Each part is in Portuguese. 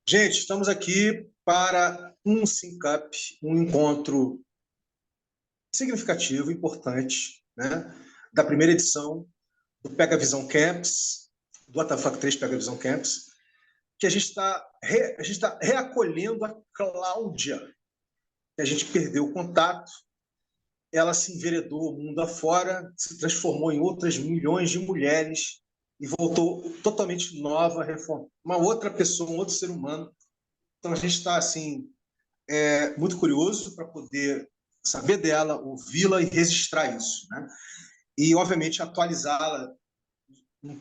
Gente, estamos aqui para um SynCup, um encontro significativo, importante, né? Da primeira edição do Pega Visão Camps, do WTF 3 Pega Visão Camps, que a gente tá reacolhendo a Cláudia, que a gente perdeu o contato, ela se enveredou o mundo afora, se transformou em outras milhões de mulheres e voltou totalmente nova, reforma, uma outra pessoa, um outro ser humano. Então a gente está assim muito curioso para poder saber dela, ouvi-la e registrar isso, né? E obviamente atualizá-la um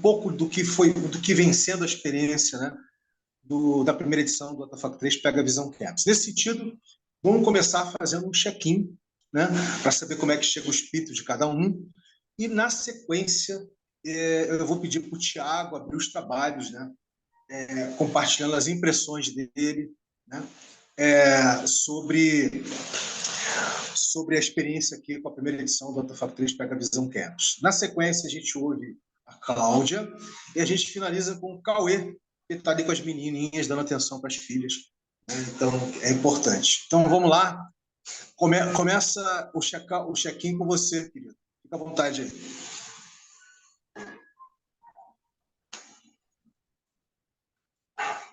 pouco do que foi, do que vem sendo a experiência, né? Da primeira edição do WTF 3 Pega a Visão Camps. Nesse sentido, vamos começar fazendo um check-in, né? Para saber como é que chega o espírito de cada um. E na sequência, eu vou pedir para o Tiago abrir os trabalhos, né? Compartilhando as impressões dele, né? Sobre a experiência aqui com a primeira edição do WTF 3 Pega a Visão Campus. Na sequência, a gente ouve a Cláudia e a gente finaliza com o Cauê, que está ali com as menininhas, dando atenção para as filhas. Né? Então, é importante. Então, vamos lá. Começa o check-in com você, querido. Fica à vontade aí.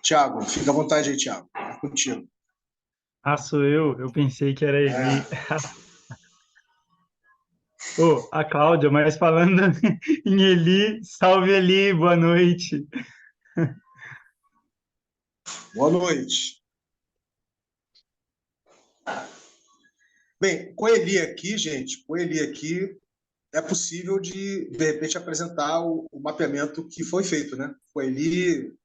Tiago, fica à vontade aí, Tiago. É contigo. Ah, sou eu? Eu pensei que era Eli. É. Ô, a Cláudia, mas falando em Eli, salve Eli, boa noite. Boa noite. Bem, com a Eli aqui, gente, com a Eli aqui, é possível de repente, apresentar o mapeamento que foi feito, né? Com a Eli,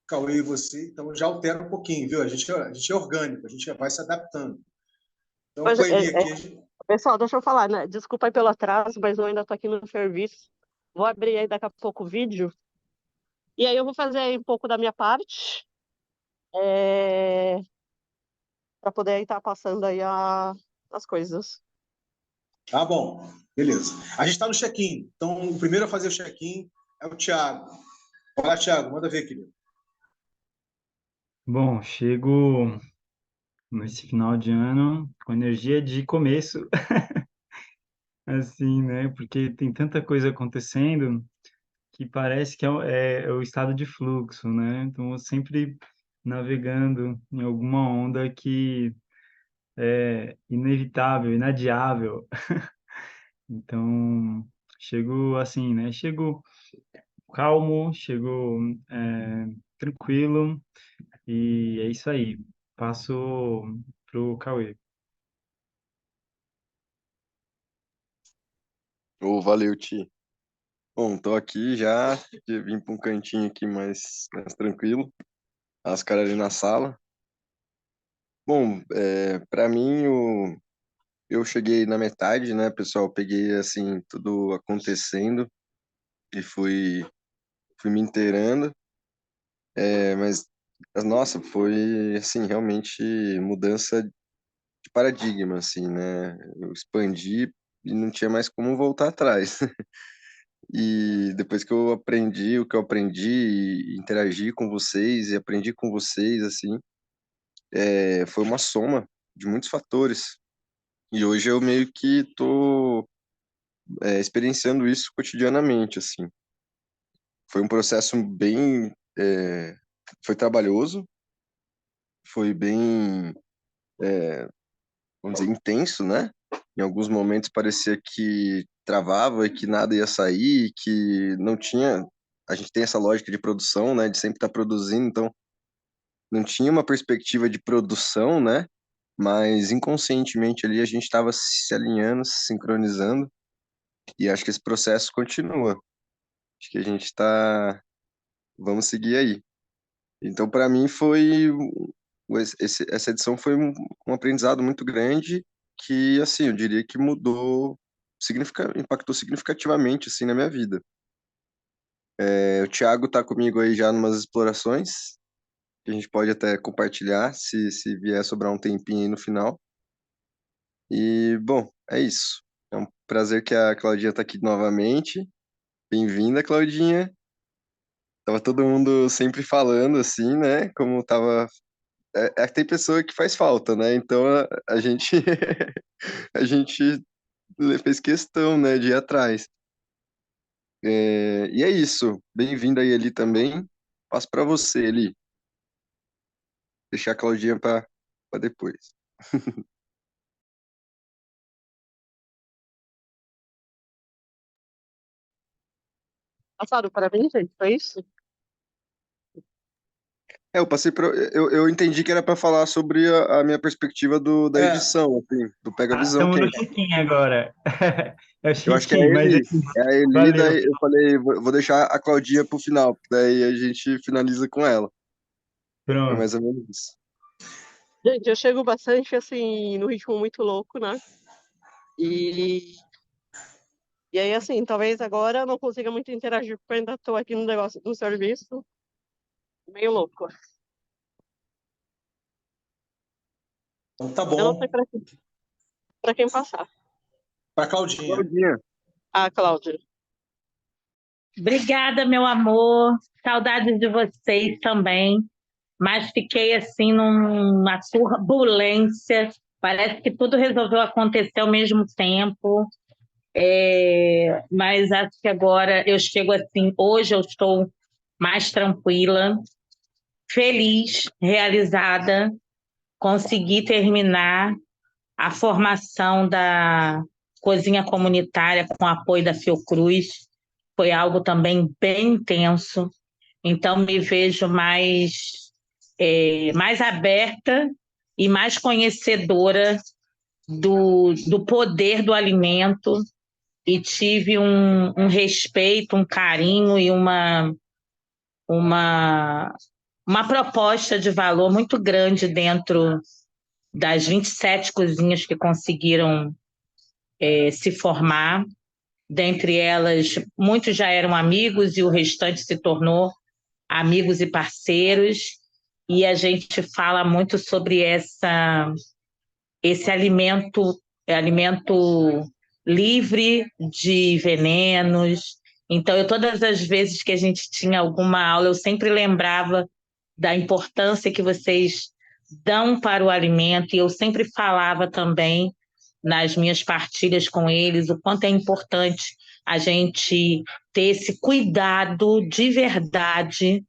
Cauê e você, então já altera um pouquinho, viu? A gente é orgânico, a gente vai se adaptando. Então, Mas, com a Eli aqui, pessoal, deixa eu falar, né? Desculpa aí pelo atraso, mas eu ainda tô aqui no serviço. Vou abrir aí daqui a pouco o vídeo. E aí eu vou fazer aí um pouco da minha parte, para poder estar passando aí as coisas. tá bom, beleza. A gente está no check-in, então o primeiro a fazer o check-in é o Thiago. Fala, Thiago, manda ver, querido. Bom, chego nesse final de ano com energia de começo, assim, né? Porque tem tanta coisa acontecendo que parece que é o estado de fluxo, né? Então, eu sempre navegando em alguma onda que é inevitável, inadiável. Então, chego assim, né? Chego calmo, chego tranquilo e é isso aí. Passo pro Cauê. Ô, valeu, Ti. Bom, tô aqui já, vim para um cantinho aqui mais tranquilo, as caras ali na sala. Bom, para mim, eu cheguei na metade, né, pessoal? Peguei, assim, tudo acontecendo e fui me inteirando, mas, nossa, foi, assim, realmente mudança de paradigma, assim, né? Eu expandi e não tinha mais como voltar atrás. E depois que eu aprendi o que eu aprendi, e interagi com vocês e aprendi com vocês, assim, foi uma soma de muitos fatores. E hoje eu meio que tô, experienciando isso cotidianamente, assim. Foi um processo bem, foi trabalhoso, foi bem, vamos dizer, intenso, né? Em alguns momentos parecia que travava e que nada ia sair, que não tinha. A gente tem essa lógica de produção, né? De sempre estar produzindo, então não tinha uma perspectiva de produção, né? Mas inconscientemente ali a gente estava se alinhando, se sincronizando, e acho que esse processo continua. Acho que a gente está. Vamos seguir aí. Então, para mim, essa edição foi um aprendizado muito grande que, assim, eu diria que impactou significativamente, assim, na minha vida. O Thiago está comigo aí já em umas explorações, que a gente pode até compartilhar, se vier sobrar um tempinho aí no final. E, bom, é isso. É um prazer que a Claudinha está aqui novamente. Bem-vinda, Claudinha. tava todo mundo sempre falando assim, né? Como tava. Tem pessoa que faz falta, né? Então a gente a gente fez questão, né, de ir atrás. E é isso. Bem-vindo aí, Eli, também. Passo para você, Eli. Deixar a Claudinha para depois. Passaram para mim, gente, foi isso? Eu passei eu entendi que era para falar sobre a minha perspectiva da É, edição, assim, do Pega Ah, Visão estamos no Quente. check-in agora. É o Eu acho que é a check-in, mas Eli. É a Eli, valeu. daí eu falei, vou deixar a Claudinha pro final, daí a gente finaliza com ela. Foi Pronto. mais ou menos isso. Gente, eu chego bastante, assim, no ritmo muito louco, né? E, e aí, assim, talvez agora eu não consiga muito interagir, porque eu ainda tô aqui no negócio do serviço, meio louco. então tá Eu não sei bom. para quem passar. Para Claudinha. Claudinha. Ah, Cláudia. Obrigada, meu amor. Saudades de vocês também. Mas fiquei assim numa turbulência. Parece que tudo resolveu acontecer ao mesmo tempo. Mas acho que agora eu chego assim. Hoje eu estou mais tranquila, feliz, realizada. Consegui terminar a formação da cozinha comunitária com o apoio da Fiocruz. Foi algo também bem intenso. Então, me vejo mais aberta e mais conhecedora do poder do alimento e tive um respeito, um carinho e uma, uma proposta de valor muito grande dentro das 27 cozinhas que conseguiram se formar. Dentre elas, muitos já eram amigos e o restante se tornou amigos e parceiros, e a gente fala muito sobre esse alimento livre de venenos. Então, todas as vezes que a gente tinha alguma aula, eu sempre lembrava da importância que vocês dão para o alimento, e eu sempre falava também nas minhas partilhas com eles o quanto é importante a gente ter esse cuidado de verdade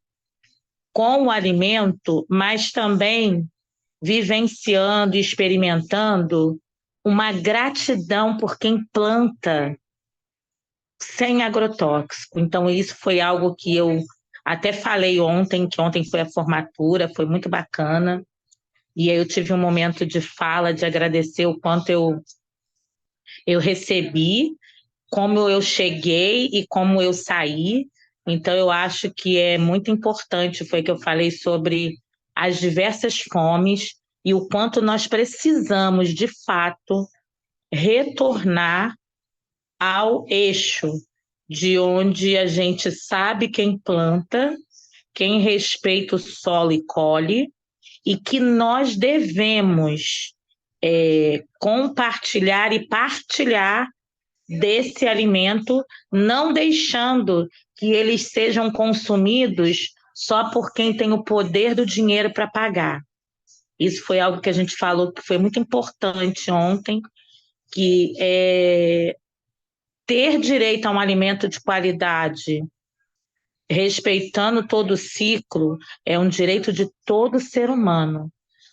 com o alimento, mas também vivenciando e experimentando uma gratidão por quem planta sem agrotóxico. Então, isso foi algo que eu até falei ontem, que ontem foi a formatura, foi muito bacana. E aí eu tive um momento de fala, de agradecer o quanto eu recebi, como eu cheguei e como eu saí. Então, eu acho que é muito importante, foi que eu falei sobre as diversas fomes e o quanto nós precisamos, de fato, retornar ao eixo de onde a gente sabe quem planta, quem respeita o solo e colhe, e que nós devemos compartilhar e partilhar desse alimento, não deixando que eles sejam consumidos só por quem tem o poder do dinheiro para pagar. Isso foi algo que a gente falou que foi muito importante ontem, que ter direito a um alimento de qualidade, respeitando todo o ciclo, é um direito de todo ser humano.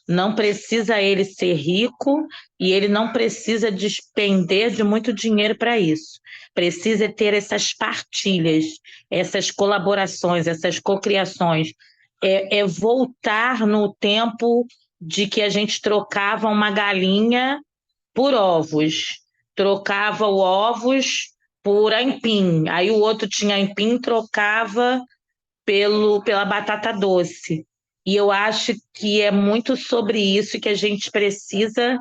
Não precisa ele ser rico e ele não precisa despender de muito dinheiro para isso. Precisa ter essas partilhas, essas colaborações, essas cocriações. É voltar no tempo de que a gente trocava uma galinha por ovos, trocava os ovos por aipim, aí o outro tinha aipim, trocava pela batata doce. E eu acho que é muito sobre isso que a gente precisa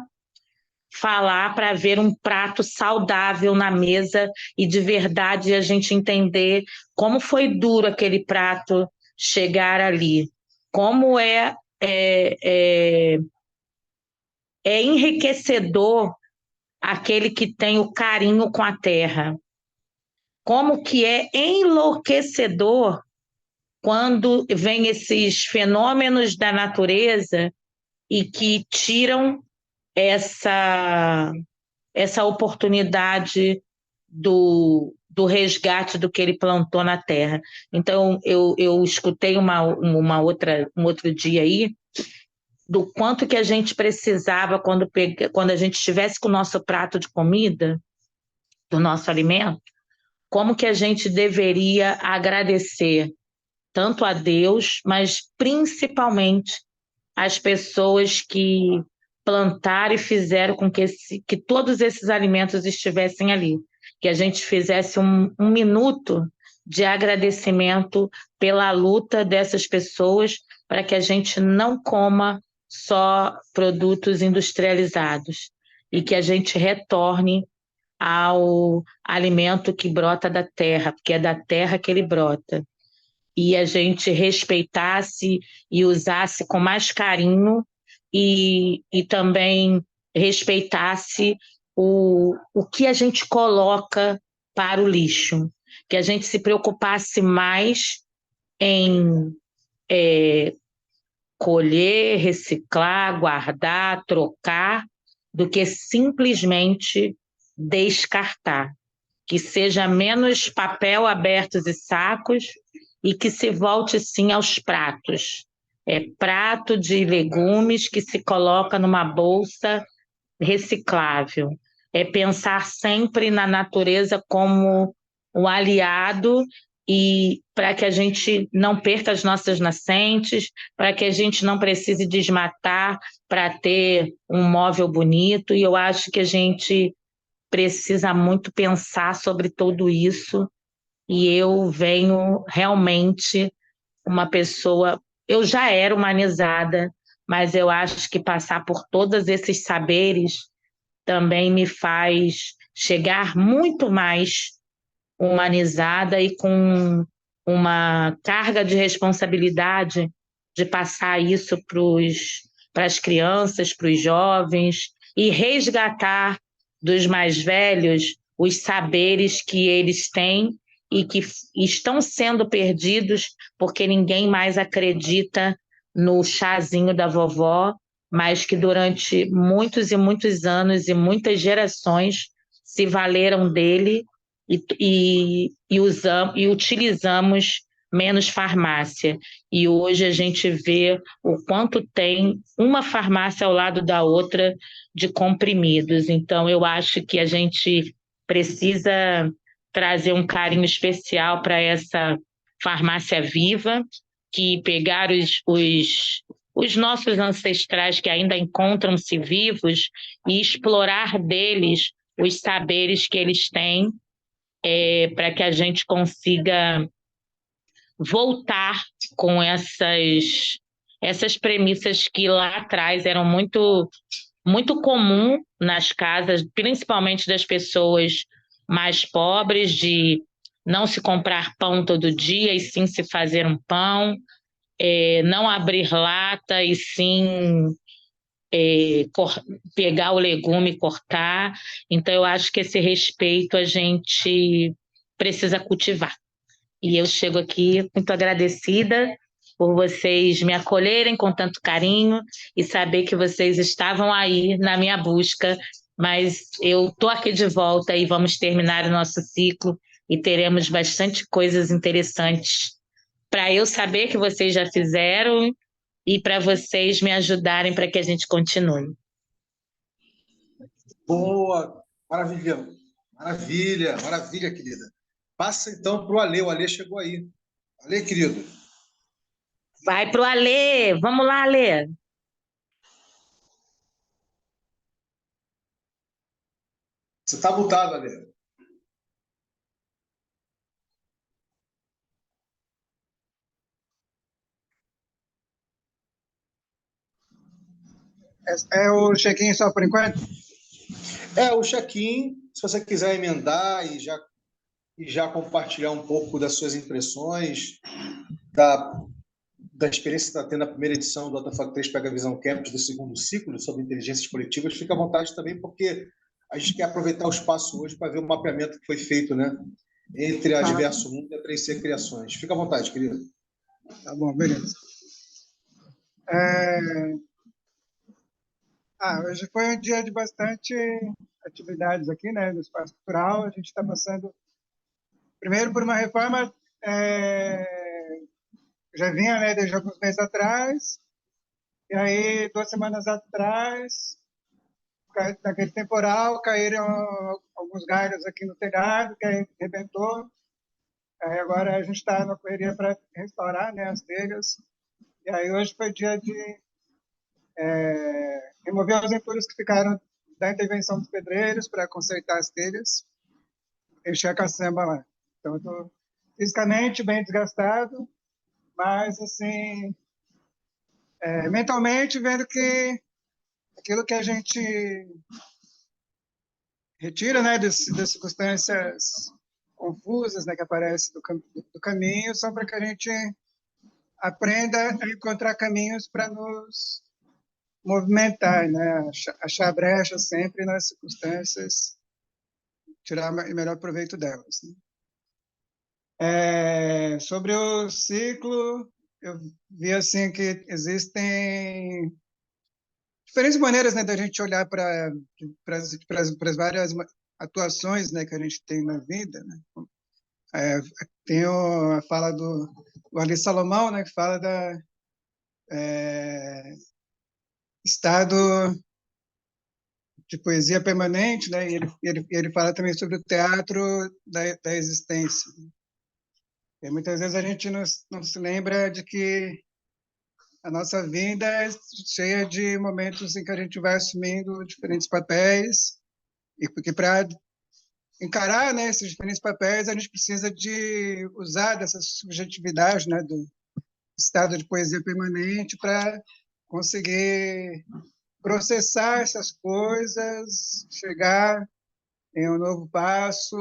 falar para ver um prato saudável na mesa e de verdade a gente entender como foi duro aquele prato chegar ali, como é enriquecedor aquele que tem o carinho com a terra, como que é enlouquecedor quando vem esses fenômenos da natureza e que tiram essa oportunidade do resgate do que ele plantou na terra. Então, eu escutei um outro dia aí do quanto que a gente precisava quando a gente estivesse com o nosso prato de comida, do nosso alimento, como que a gente deveria agradecer tanto a Deus, mas principalmente as pessoas que plantaram e fizeram com que todos esses alimentos estivessem ali. Que a gente fizesse um minuto de agradecimento pela luta dessas pessoas para que a gente não coma só produtos industrializados e que a gente retorne ao alimento que brota da terra, porque é da terra que ele brota. E a gente respeitasse e usasse com mais carinho e também respeitasse o que a gente coloca para o lixo, que a gente se preocupasse mais em colher, reciclar, guardar, trocar, do que simplesmente descartar. Que seja menos papel abertos e sacos e que se volte sim aos pratos. Prato de legumes que se coloca numa bolsa reciclável. Pensar sempre na natureza como um aliado e para que a gente não perca as nossas nascentes, para que a gente não precise desmatar para ter um móvel bonito. E eu acho que a gente precisa muito pensar sobre tudo isso. E eu venho realmente uma pessoa... Eu já era humanizada, mas eu acho que passar por todos esses saberes também me faz chegar muito mais humanizada e com uma carga de responsabilidade de passar isso para as crianças, para os jovens, e resgatar dos mais velhos os saberes que eles têm e que estão sendo perdidos porque ninguém mais acredita no chazinho da vovó, mas que durante muitos e muitos anos e muitas gerações se valeram dele e utilizamos menos farmácia. E hoje a gente vê o quanto tem uma farmácia ao lado da outra de comprimidos. Então, eu acho que a gente precisa trazer um carinho especial para essa farmácia viva, que pegar os nossos ancestrais que ainda encontram-se vivos e explorar deles os saberes que eles têm, para que a gente consiga voltar com essas premissas que lá atrás eram muito, muito comum nas casas, principalmente das pessoas mais pobres, de não se comprar pão todo dia e sim se fazer um pão, não abrir lata e sim pegar o legume e cortar. Então, eu acho que esse respeito a gente precisa cultivar. E eu chego aqui muito agradecida por vocês me acolherem com tanto carinho e saber que vocês estavam aí na minha busca, mas eu estou aqui de volta e vamos terminar o nosso ciclo e teremos bastante coisas interessantes para eu saber que vocês já fizeram e para vocês me ajudarem para que a gente continue. Boa, maravilha, maravilha, maravilha, querida. Passa então para o Alê. O Alê chegou aí. Alê, querido. Vai para o Alê. Vamos lá, Alê. Você está mutado, Alê. É o check-in só por enquanto? O check-in, se você quiser emendar e já compartilhar um pouco das suas impressões, da experiência que está tendo na primeira edição do Datafac 3 Pega Visão Campus do segundo ciclo sobre inteligências coletivas, fica à vontade também, porque a gente quer aproveitar o espaço hoje para ver o mapeamento que foi feito, né, entre a Diverso Mundo e a 3C Criações. Fica à vontade, querido. Tá bom, beleza. É, hoje foi um dia de bastante atividades aqui, né, no Espaço Cultural. A gente está passando, primeiro, por uma reforma que já vinha, né, desde alguns meses atrás, e aí, 2 semanas atrás, naquele temporal, caíram alguns galhos aqui no telhado, que aí arrebentou. Aí agora a gente está na correria para restaurar, né, as telhas. E aí hoje foi dia de remover os entulhos que ficaram da intervenção dos pedreiros para consertar as telhas, encher a caçamba lá. Então, eu estou fisicamente bem desgastado, mas, assim, mentalmente vendo que aquilo que a gente retira, né, das circunstâncias confusas, né, que aparecem do caminho, só para que a gente aprenda a encontrar caminhos para nos movimentar, né, achar brechas sempre nas circunstâncias, tirar o melhor proveito delas, né? Sobre o ciclo, eu vi assim que existem diferentes maneiras, né, da gente olhar para as várias atuações, né, que a gente tem na vida, né? Tem a fala do Ali Salomão, né, que fala da estado de poesia permanente, né? E ele fala também sobre o teatro da existência. E muitas vezes a gente não se lembra de que a nossa vida é cheia de momentos em que a gente vai assumindo diferentes papéis, e porque para encarar, né, esses diferentes papéis, a gente precisa de usar dessa subjetividade, né, do estado de poesia permanente para conseguir processar essas coisas, chegar em um novo passo,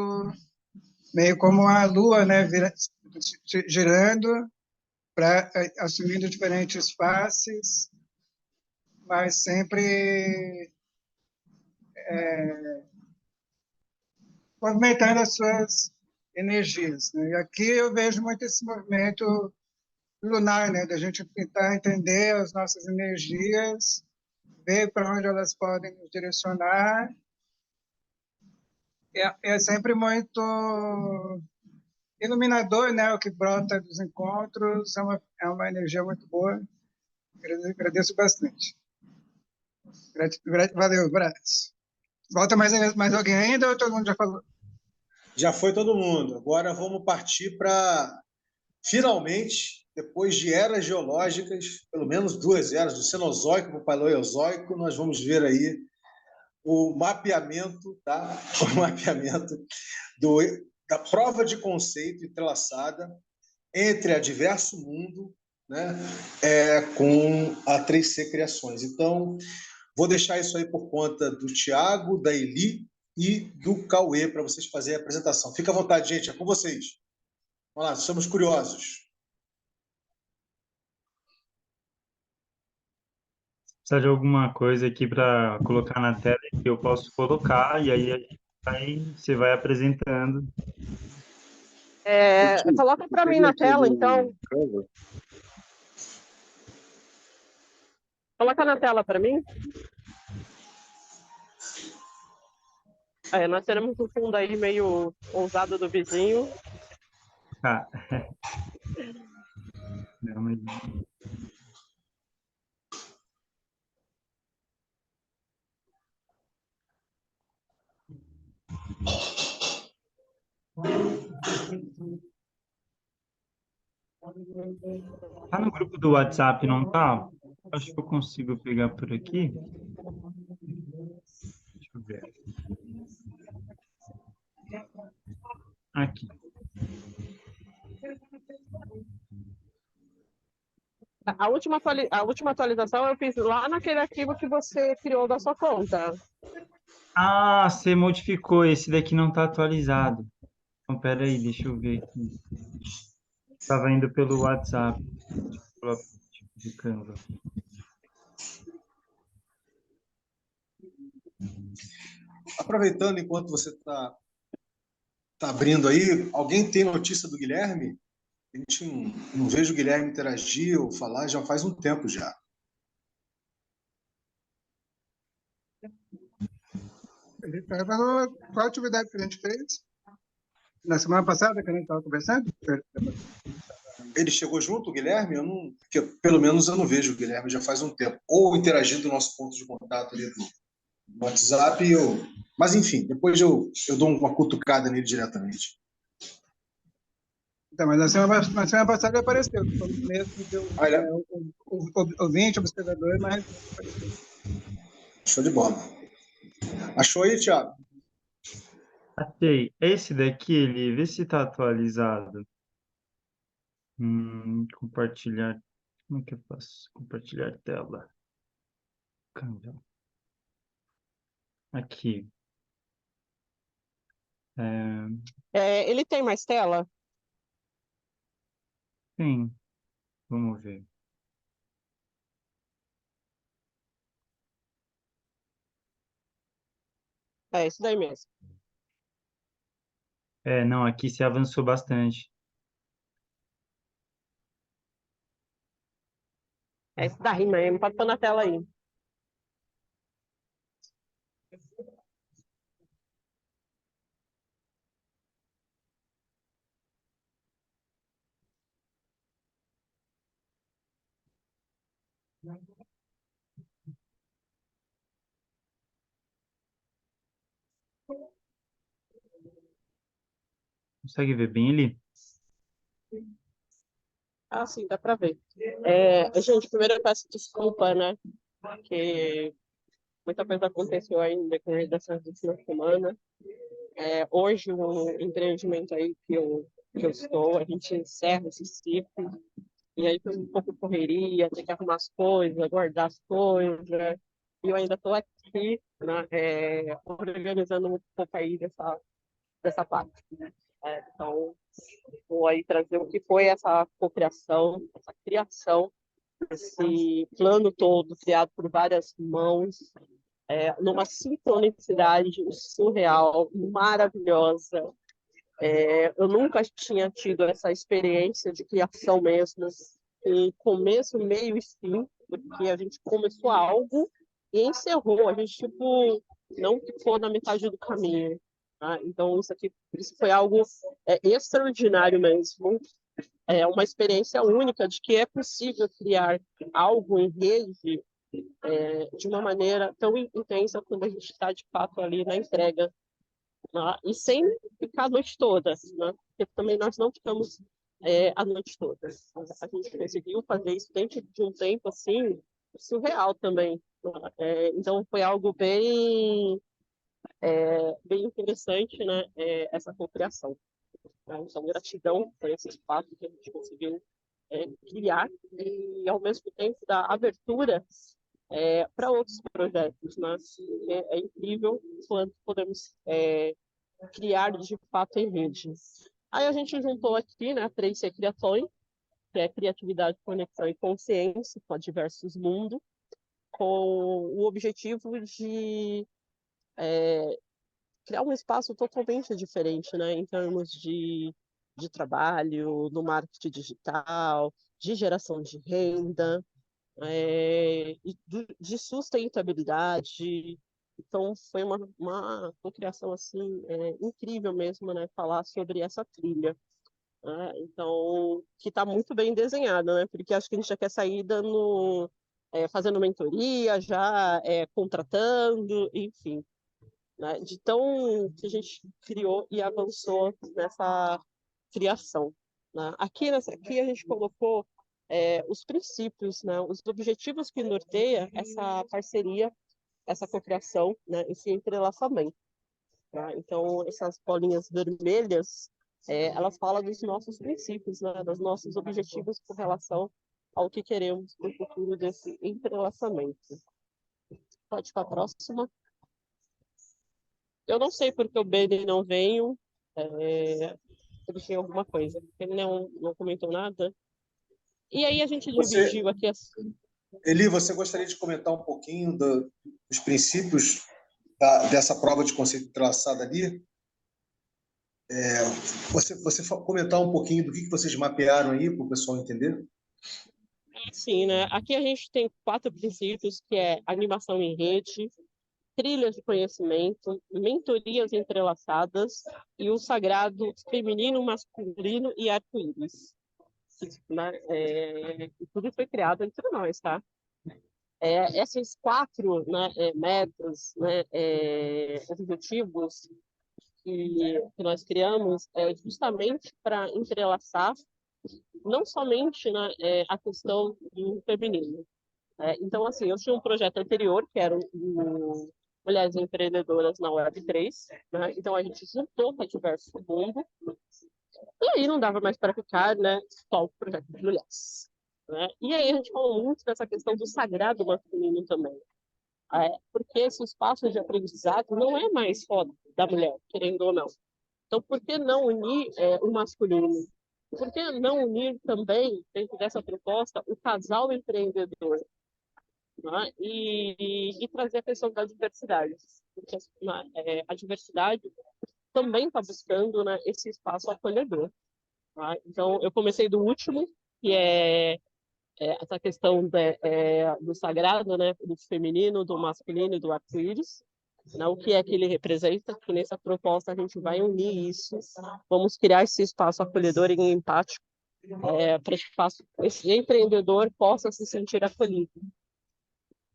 meio como a lua, né, girando, assumindo diferentes faces, mas sempre movimentando as suas energias, né? E aqui eu vejo muito esse movimento lunar, né, da gente tentar entender as nossas energias, ver para onde elas podem nos direcionar. É sempre muito iluminador, né, o que brota dos encontros, é uma energia muito boa. Agradeço bastante. Valeu, abraço. Volta mais alguém ainda ou todo mundo já falou? Já foi todo mundo. Agora vamos partir para, finalmente, depois de eras geológicas, pelo menos 2 eras, do Cenozoico para o Paleozoico, nós vamos ver aí o mapeamento, tá? O mapeamento da prova de conceito entrelaçada entre a Diverso Mundo, né, com a 3C Criações. Então, vou deixar isso aí por conta do Tiago, da Eli e do Cauê para vocês fazerem a apresentação. Fica à vontade, gente, é com vocês. Vamos lá, somos curiosos. Precisa de alguma coisa aqui para colocar na tela que eu posso colocar, e aí você vai apresentando. Coloca para mim na tela, então. Coloca na tela para mim. Nós teremos um fundo aí meio ousado do vizinho. Tá. Não, mas... Tá no grupo do WhatsApp, não tá? Acho que eu consigo pegar por aqui. Deixa eu ver. Aqui. A última atualização eu fiz lá naquele arquivo que você criou da sua conta. Ah, você modificou. Esse daqui não está atualizado. Então, pera aí, deixa eu ver aqui. Estava indo pelo WhatsApp, pelo aplicativo do Canva. Aproveitando enquanto você está abrindo aí, alguém tem notícia do Guilherme? A gente não vejo o Guilherme interagir ou falar já faz um tempo já. Ele estava. Qual a atividade que a gente fez? Na semana passada, que a gente estava conversando? Ele chegou junto, o Guilherme? Eu não, porque, pelo menos eu não vejo o Guilherme já faz um tempo. Ou interagindo no nosso ponto de contato ali no WhatsApp. Mas, enfim, depois eu dou uma cutucada nele diretamente. Então, mas na semana passada ele apareceu. Mesmo deu o 20 observador, mas apareceu. Show de bola. Achou aí, Thiago? Achei. Esse daqui, ele, vê se está atualizado. Compartilhar. Como é que eu faço? Compartilhar tela. Canva. Aqui. Ele tem mais tela? Sim. Vamos ver. É isso daí mesmo. Não, aqui se avançou bastante. É isso daí mesmo. Pode pôr na tela aí. Consegue ver bem ele? Ah, sim, dá para ver. Gente, primeiro eu peço desculpa, né? Porque muita coisa aconteceu aí no decorrer dessa última semana. Hoje, o empreendimento aí que eu estou, a gente encerra esse ciclo. E aí foi um pouco de correria, ter que arrumar as coisas, guardar as coisas. E eu ainda estou aqui, né, organizando um pouco aí dessa parte. Né? Então, vou aí trazer o que foi essa cocriação, essa criação, esse plano todo criado por várias mãos, numa sincronicidade surreal, maravilhosa. Eu nunca tinha tido essa experiência de criação mesmo, em começo, meio e fim, porque a gente começou algo e encerrou, a gente tipo não ficou na metade do caminho. Tá? Então isso foi algo extraordinário mesmo, uma experiência única de que é possível criar algo em rede de uma maneira tão intensa quando a gente está de fato ali na entrega, né? E sem ficar a noite toda, né? Porque também nós não ficamos a noite toda. A gente conseguiu fazer isso dentro de um tempo assim surreal também. Né? Então foi algo bem interessante, né? Essa cocriação. Né? Então gratidão por esse espaço que a gente conseguiu criar e ao mesmo tempo dar abertura para outros projetos, né? É incrível quanto podemos criar de fato em rede. Aí a gente juntou aqui, né, 3C Criações, que é criatividade, conexão e consciência com diversos mundos, com o objetivo de criar um espaço totalmente diferente, né, em termos de trabalho, no marketing digital, de geração de renda, e de sustentabilidade. Então, foi uma cocriação assim, incrível mesmo, né? Falar sobre essa trilha. Né? Então, que está muito bem desenhada, né? Porque acho que a gente já quer sair fazendo mentoria, já contratando, enfim. Né? De tão que a gente criou e avançou nessa criação. Né? Aqui a gente colocou os princípios, né? Os objetivos que norteia essa parceria, essa cocriação, né? Esse entrelaçamento. Tá? Então, essas bolinhas vermelhas, elas falam dos nossos princípios, né? Dos nossos objetivos com relação ao que queremos no futuro desse entrelaçamento. Pode ir para a próxima. Eu não sei porque o Beni não veio. Ele tinha alguma coisa. Ele não comentou nada. E aí a gente dividiu aqui assim. Eli, você gostaria de comentar um pouquinho dos princípios dessa prova de conceito traçada ali? Você comentar um pouquinho do que vocês mapearam aí para o pessoal entender? Sim, né? Aqui a gente tem 4 princípios, que é animação em rede, trilhas de conhecimento, mentorias entrelaçadas e o sagrado feminino, masculino e arco-íris. Né? E tudo foi criado entre nós, tá? Esses 4, né, metas, né, objetivos que nós criamos é justamente para entrelaçar não somente, né, a questão do feminino. Então, assim, eu tinha um projeto anterior, que era o Mulheres Empreendedoras na Web3, né? Então, a gente juntou para diversos do mundo, e aí não dava mais para ficar, né, só o projeto de mulheres. Né? E aí a gente falou muito dessa questão do sagrado masculino também. Porque esse espaço de aprendizado não é mais só da mulher, querendo ou não. Então, por que não unir o masculino? Por que não unir também, dentro dessa proposta, o casal empreendedor? Né? E trazer a questão da diversidade. Porque a diversidade também está buscando, né, esse espaço acolhedor. Tá? Então, eu comecei do último, que é essa questão do sagrado, né, do feminino, do masculino e do arco-íris. Né, o que é que ele representa, que nessa proposta a gente vai unir isso, vamos criar esse espaço acolhedor e empático para que esse empreendedor possa se sentir acolhido,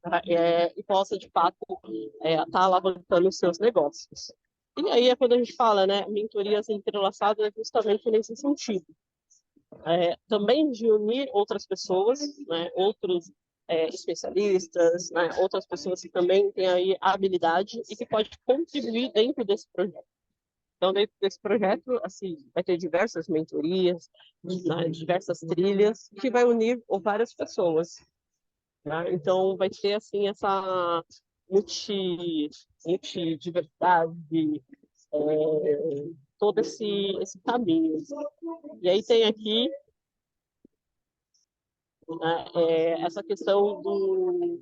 tá? E possa, de fato, estar alavancando os seus negócios. E aí é quando a gente fala, né, mentorias entrelaçadas, é justamente nesse sentido. Também de unir outras pessoas, né, outros especialistas, né, outras pessoas que também têm aí a habilidade e que pode contribuir dentro desse projeto. Então, dentro desse projeto, assim, vai ter diversas mentorias, né, diversas trilhas que vai unir várias pessoas. Né? Então, vai ter assim essa multidiversidade, todo esse caminho. E aí tem aqui essa questão do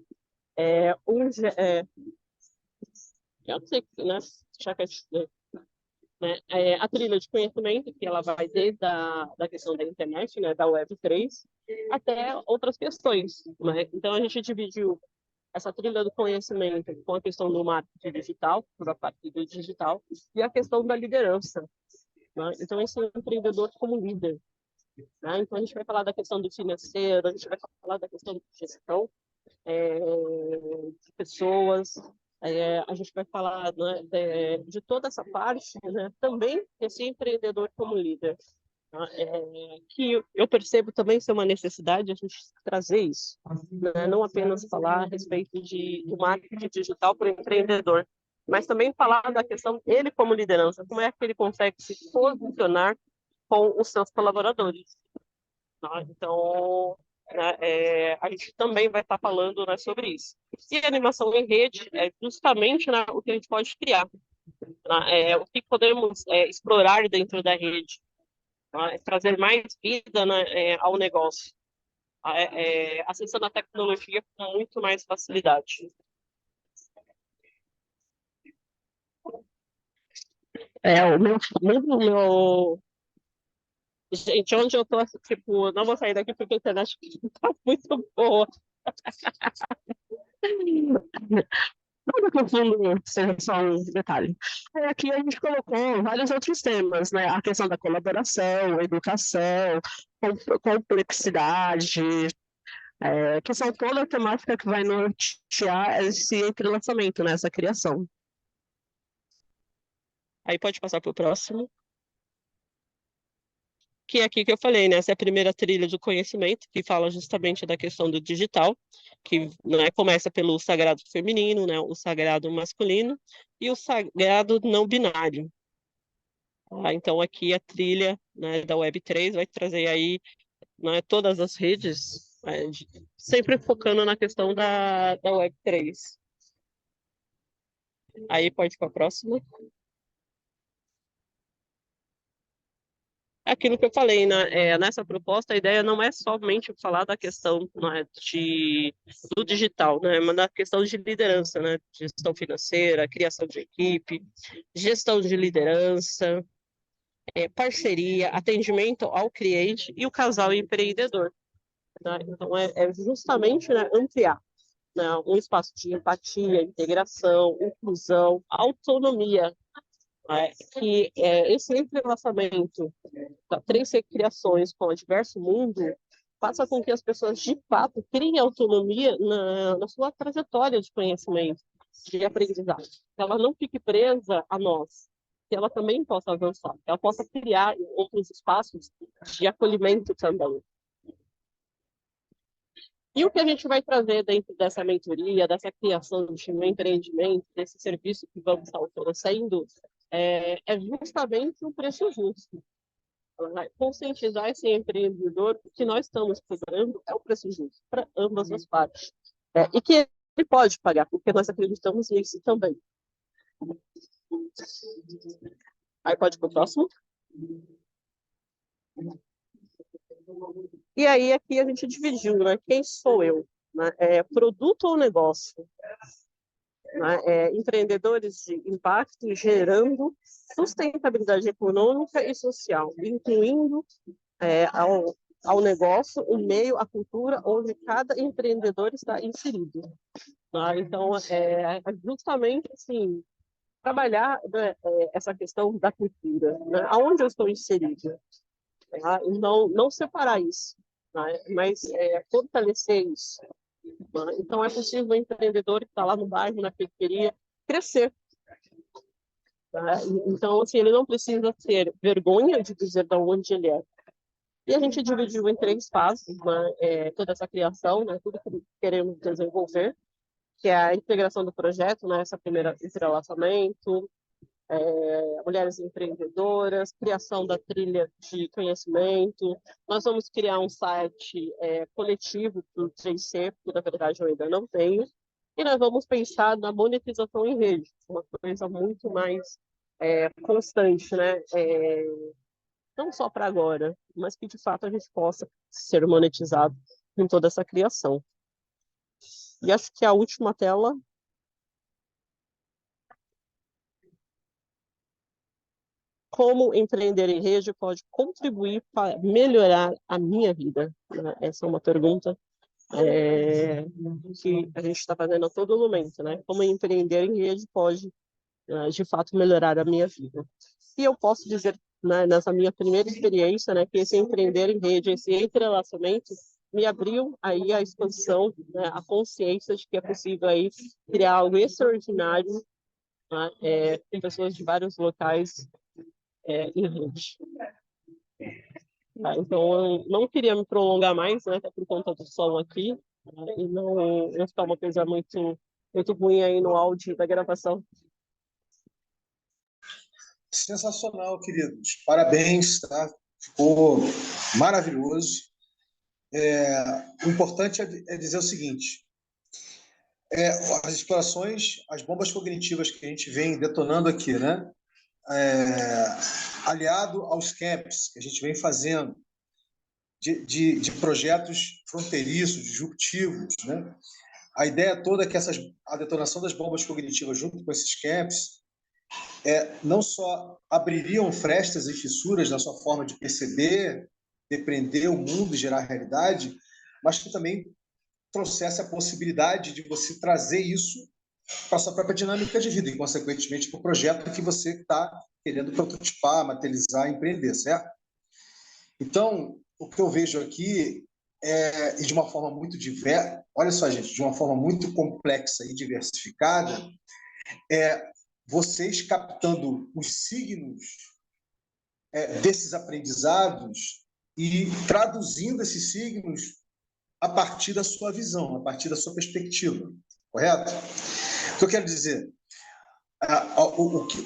eu não sei, né, já que né, a trilha de conhecimento, que ela vai desde da questão da internet, né, da Web3, até outras questões. Né? Então, a gente dividiu essa trilha do conhecimento com a questão do marketing digital, por a parte do digital, e a questão da liderança. Né? Então, esse empreendedor como líder. Né? Então, a gente vai falar da questão do financeiro, a gente vai falar da questão de gestão, de pessoas, a gente vai falar, né, de toda essa parte, né, também esse empreendedor como líder, tá? Que eu percebo também ser uma necessidade a gente trazer isso, né? Não apenas falar a respeito do marketing digital para o empreendedor, mas também falar da questão dele como liderança, como é que ele consegue se posicionar com os seus colaboradores. Tá? Então, né, a gente também vai estar falando, né, sobre isso. E a animação em rede é justamente, né, o que a gente pode criar. Né, o que podemos explorar dentro da rede. Tá? Trazer mais vida, né, ao negócio. Acessando a tecnologia com muito mais facilidade. O meu... Gente, onde eu tô, tipo, não vou sair daqui porque a internet tá muito boa. Não confundo seja só um detalhe. Aqui a gente colocou vários outros temas, né? A questão da colaboração, educação, complexidade, que são toda a temática que vai nortear esse entrelaçamento, né? Essa criação. Aí pode passar para o próximo. Que é aqui que eu falei, né? Essa é a primeira trilha do conhecimento, que fala justamente da questão do digital, que, né, começa pelo sagrado feminino, né, o sagrado masculino e o sagrado não binário. Então, aqui a trilha, né, da Web3 vai trazer aí, né, todas as redes, sempre focando na questão da Web3. Aí pode ir para a próxima. Aquilo que eu falei, né, nessa proposta, a ideia não é somente falar da questão, né, do digital, né, mas da questão de liderança, né, gestão financeira, criação de equipe, gestão de liderança, parceria, atendimento ao cliente e o casal empreendedor. Né? Então, é justamente, né, ampliar, né, um espaço de empatia, integração, inclusão, autonomia, né, que esse entrelaçamento das 3 criações com o diverso mundo faça com que as pessoas, de fato, criem autonomia na sua trajetória de conhecimento, de aprendizagem. Que ela não fique presa a nós, que ela também possa avançar, que ela possa criar outros espaços de acolhimento também. E o que a gente vai trazer dentro dessa mentoria, dessa criação de um empreendimento, desse serviço que vamos estar oferecendo, é justamente o preço justo. Conscientizar esse empreendedor que nós estamos cobrando é o preço justo para ambas as partes. E que ele pode pagar, porque nós acreditamos nisso também. Aí pode ir para o próximo. E aí aqui a gente dividiu, né? Quem sou eu? Né? Produto ou negócio? Né? Empreendedores de impacto gerando sustentabilidade econômica e social, incluindo ao negócio o meio, a cultura onde cada empreendedor está inserido. Né? Então, justamente assim, trabalhar, né, essa questão da cultura, né? Aonde eu estou inserido, tá? E não separar isso, né? Mas fortalecer isso. Né? Então, é possível o empreendedor que está lá no bairro, na periferia, crescer. Tá? Então, assim, ele não precisa ter vergonha de dizer de onde ele é. E a gente dividiu em 3 fases, né? Toda essa criação, né? Tudo que queremos desenvolver, que é a integração do projeto, né? Essa primeira entrelaçamento, mulheres empreendedoras, criação da trilha de conhecimento. Nós vamos criar um site coletivo do 3C, que na verdade eu ainda não tenho, e nós vamos pensar na monetização em rede, uma coisa muito mais constante, né? Não só para agora, mas que de fato a gente possa ser monetizado em toda essa criação. E acho que a última tela. Como empreender em rede pode contribuir para melhorar a minha vida? Essa é uma pergunta que a gente está fazendo a todo momento, né? Como empreender em rede pode, de fato, melhorar a minha vida? E eu posso dizer, né, nessa minha primeira experiência, né, que esse empreender em rede, esse entrelaçamento, me abriu aí a expansão, né, a consciência de que é possível aí criar algo extraordinário, né, com pessoas de vários locais em rede. Então, eu não queria me prolongar mais, né, até por conta do som aqui, né, e não ficar uma coisa muito, muito ruim aí no áudio da gravação. Sensacional, queridos. Parabéns, tá? Ficou maravilhoso. O importante é dizer o seguinte: as explorações, as bombas cognitivas que a gente vem detonando aqui, né? Aliado aos camps que a gente vem fazendo, de projetos fronteiriços, disruptivos, né? A ideia toda é que a detonação das bombas cognitivas junto com esses camps não só abririam frestas e fissuras na sua forma de perceber, depreender o mundo e gerar realidade, mas que também trouxesse a possibilidade de você trazer isso para a sua própria dinâmica de vida e, consequentemente, para o projeto que você está querendo prototipar, materializar, empreender, certo? Então, o que eu vejo aqui e de uma forma muito diversa, olha só, gente, de uma forma muito complexa e diversificada, vocês captando os signos desses aprendizados e traduzindo esses signos a partir da sua visão, a partir da sua perspectiva, correto? O que eu quero dizer,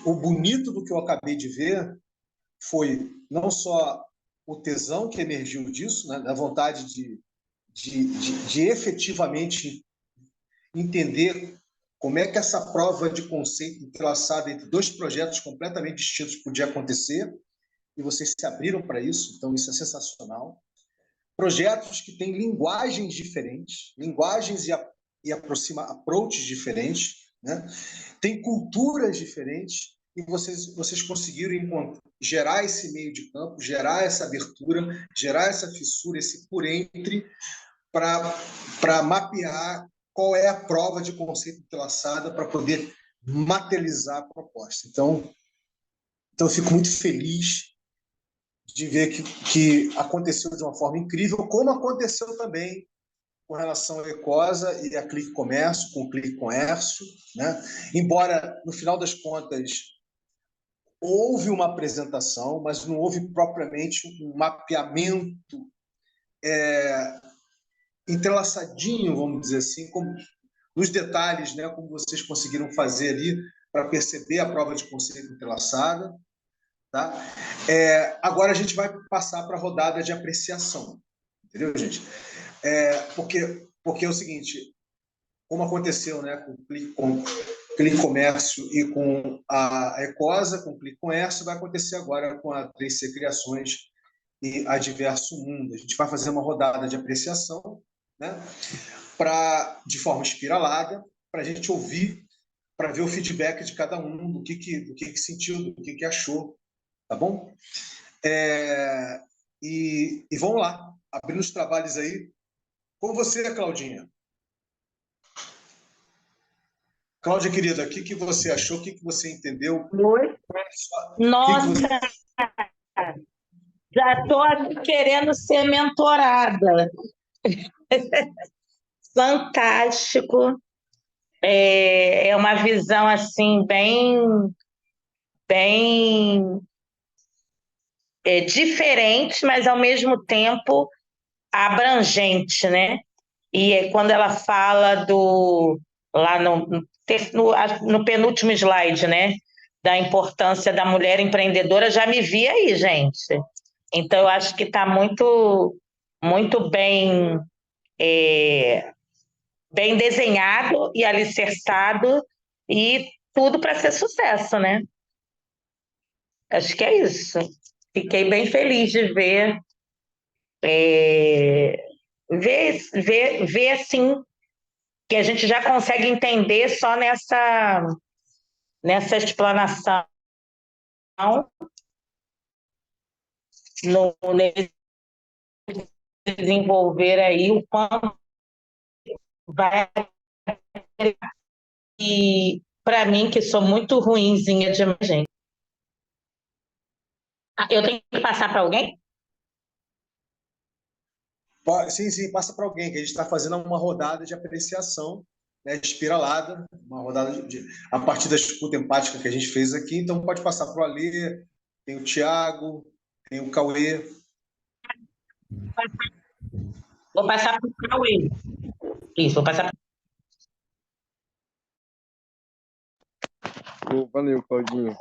o bonito do que eu acabei de ver foi não só o tesão que emergiu disso, né, da vontade de efetivamente entender como é que essa prova de conceito entrelaçada entre 2 projetos completamente distintos podia acontecer, e vocês se abriram para isso, então isso é sensacional. Projetos que têm linguagens diferentes, linguagens e approaches diferentes, né? Tem culturas diferentes, e vocês conseguiram gerar esse meio de campo, gerar essa abertura, gerar essa fissura, esse por entre, para mapear qual é a prova de conceito entrelaçada para poder materializar a proposta. Então eu fico muito feliz de ver que aconteceu de uma forma incrível, como aconteceu também com relação à Ecosa e a Clique Comércio, com o Clique Comércio, né? Embora, no final das contas, houve uma apresentação, mas não houve propriamente um mapeamento entrelaçadinho, vamos dizer assim, como, nos detalhes, né, como vocês conseguiram fazer ali para perceber a prova de conceito entrelaçada. Tá? Agora a gente vai passar para a rodada de apreciação. Entendeu, gente? Porque é o seguinte, como aconteceu, né, com o Clique Comércio e com a Ecosa, com o Clique Comércio, vai acontecer agora com a 3C Criações e a Diverso Mundo. A gente vai fazer uma rodada de apreciação, né, de forma espiralada, para a gente ouvir, para ver o feedback de cada um, do que sentiu, do que achou, tá bom? E vamos lá, abrindo os trabalhos aí. Com você, Claudinha. Cláudia, querida, o que você achou? O que você entendeu? Oi? Nossa, já estou querendo ser mentorada. Fantástico. É uma visão assim bem diferente, mas ao mesmo tempo abrangente, né? E quando ela fala lá no penúltimo slide, né? Da importância da mulher empreendedora, já me vi aí, gente. Então, eu acho que está muito, muito bem desenhado e alicerçado e tudo para ser sucesso, né? Acho que é isso. Fiquei bem feliz de ver assim, que a gente já consegue entender só nessa explanação, nesse desenvolver aí o quanto vai. E para mim, que sou muito ruinzinha de gente. Eu tenho que passar para alguém? Sim, passa para alguém, que a gente está fazendo uma rodada de apreciação, né, espiralada, uma rodada a partir da escuta empática que a gente fez aqui. Então, pode passar para o Alê, tem o Tiago, tem o Cauê. Vou passar para o Cauê. Isso, vou passar. Valeu, Claudinho.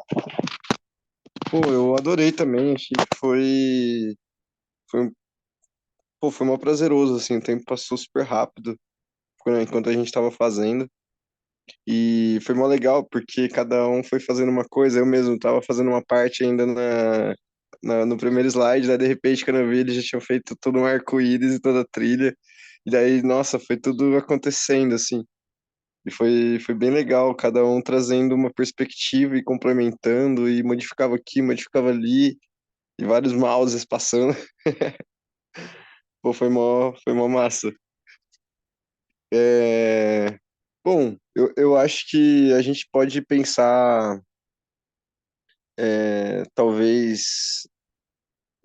Pô, eu adorei também, achei que foi mó prazeroso, assim, o tempo passou super rápido enquanto a gente estava fazendo. E foi mó legal, porque cada um foi fazendo uma coisa, eu mesmo estava fazendo uma parte ainda no primeiro slide, daí de repente, quando eu vi, eles já tinham feito todo um arco-íris e toda a trilha, e daí, nossa, foi tudo acontecendo, assim. E foi bem legal, cada um trazendo uma perspectiva e complementando, e modificava aqui, modificava ali, e vários mouses passando. Pô, foi mó massa. Bom, eu acho que a gente pode pensar, talvez,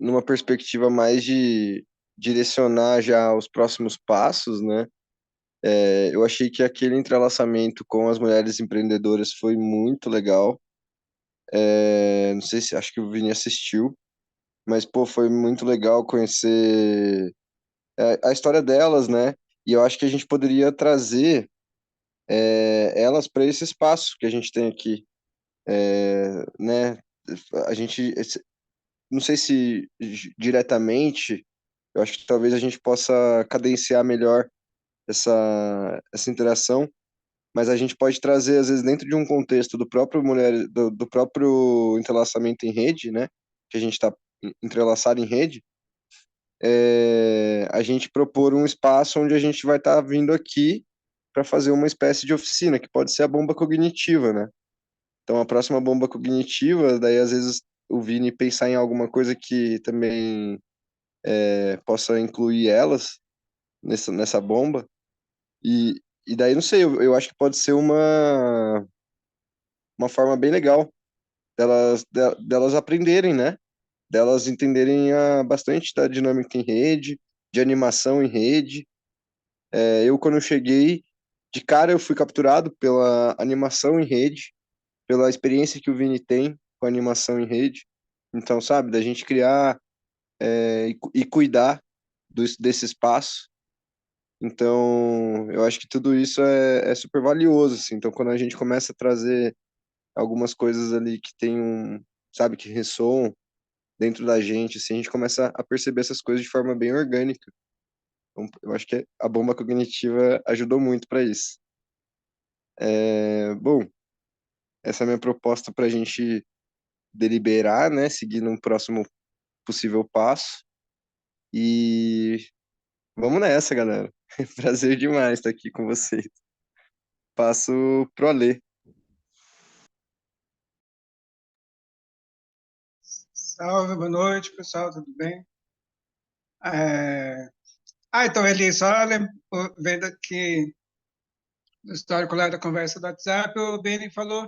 numa perspectiva mais de direcionar já os próximos passos, né? Eu achei que aquele entrelaçamento com as mulheres empreendedoras foi muito legal. Não sei se, acho que o Vini assistiu, mas, pô, foi muito legal conhecer a história delas, né? E eu acho que a gente poderia trazer elas para esse espaço que a gente tem aqui, né? A gente, não sei se diretamente, eu acho que talvez a gente possa cadenciar melhor essa interação, mas a gente pode trazer, às vezes, dentro de um contexto do próprio entrelaçamento em rede, né? Que a gente está entrelaçado em rede, a gente propor um espaço onde a gente vai estar vindo aqui para fazer uma espécie de oficina, que pode ser a bomba cognitiva, né? Então, a próxima bomba cognitiva, daí às vezes o Vini pensar em alguma coisa que também possa incluir elas nessa bomba. E daí, não sei, eu acho que pode ser uma forma bem legal delas aprenderem, né? Delas entenderem bastante da dinâmica em rede, de animação em rede. Quando eu cheguei, de cara eu fui capturado pela animação em rede, pela experiência que o Vini tem com animação em rede. Então, sabe, da gente criar e cuidar desse espaço. Então, eu acho que tudo isso é super valioso, assim. Então, quando a gente começa a trazer algumas coisas ali que tem sabe, que ressoam dentro da gente, assim, a gente começa a perceber essas coisas de forma bem orgânica. Então, eu acho que a bomba cognitiva ajudou muito para isso. Bom, essa é a minha proposta para a gente deliberar, né, seguir no próximo possível passo. E vamos nessa, galera. Prazer demais estar aqui com vocês. Passo pro Alê. Salve, boa noite, pessoal, tudo bem? Então, Eli, só vendo aqui no histórico lá da conversa do WhatsApp, o Beni falou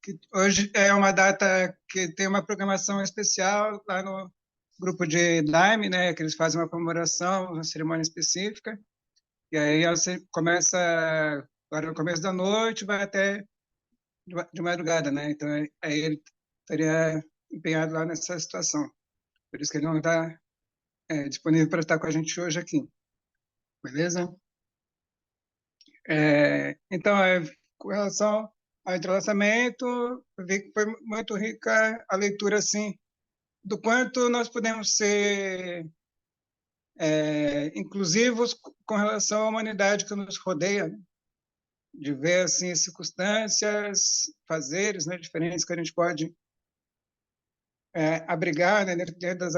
que hoje é uma data que tem uma programação especial lá no grupo de Daime, né, que eles fazem uma comemoração, uma cerimônia específica, e aí você começa agora no começo da noite, vai até de madrugada, né? Então, aí ele estaria empenhado lá nessa situação. Por isso que ele não está disponível para estar com a gente hoje aqui. Beleza? Então, com relação ao entrelaçamento, eu vi que foi muito rica a leitura, assim, do quanto nós podemos ser inclusivos com relação à humanidade que nos rodeia, né? De ver, assim, circunstâncias, fazeres, né, diferentes que a gente pode abrigar, né, dentro das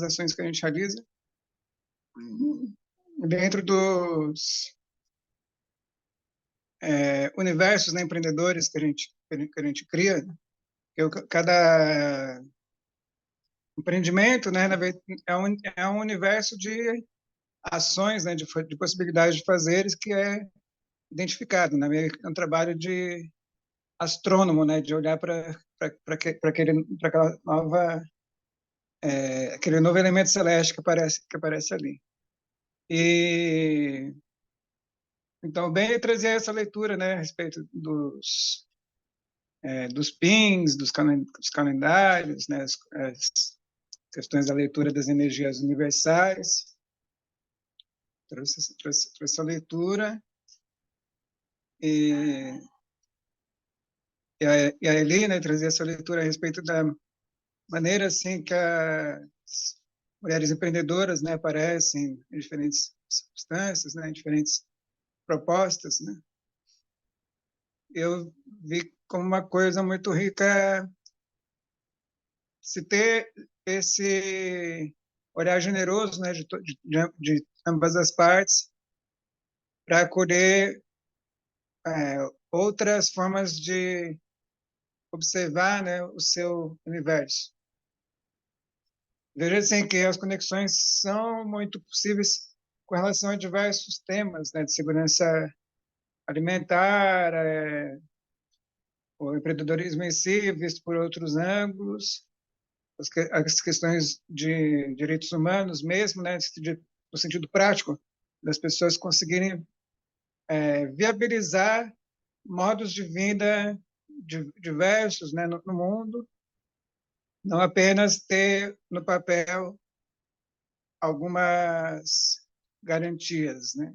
ações que a gente realiza, dentro dos universos, né, empreendedores que a gente cria. Cada empreendimento, né, é um universo de ações, né, de possibilidades de fazeres que é identificado, né? É um trabalho de astrônomo, né, de olhar para aquele novo elemento celeste que aparece ali. E então, bem trazer essa leitura, né, a respeito dos pins, dos calendários, né, as questões da leitura das energias universais. Trouxe a leitura. E a Eli, né, trazia essa leitura a respeito da maneira assim que as mulheres empreendedoras, né, aparecem em diferentes circunstâncias, né, em diferentes propostas, né. Eu vi como uma coisa muito rica se ter esse olhar generoso, né, de ambas as partes, para acolher outras formas de observar, né, o seu universo. Veja assim que as conexões são muito possíveis com relação a diversos temas, né, de segurança alimentar, o empreendedorismo em si, visto por outros ângulos, as questões de direitos humanos mesmo, né, no sentido prático, das pessoas conseguirem viabilizar modos de vida diversos, né, no mundo, não apenas ter no papel algumas garantias, né?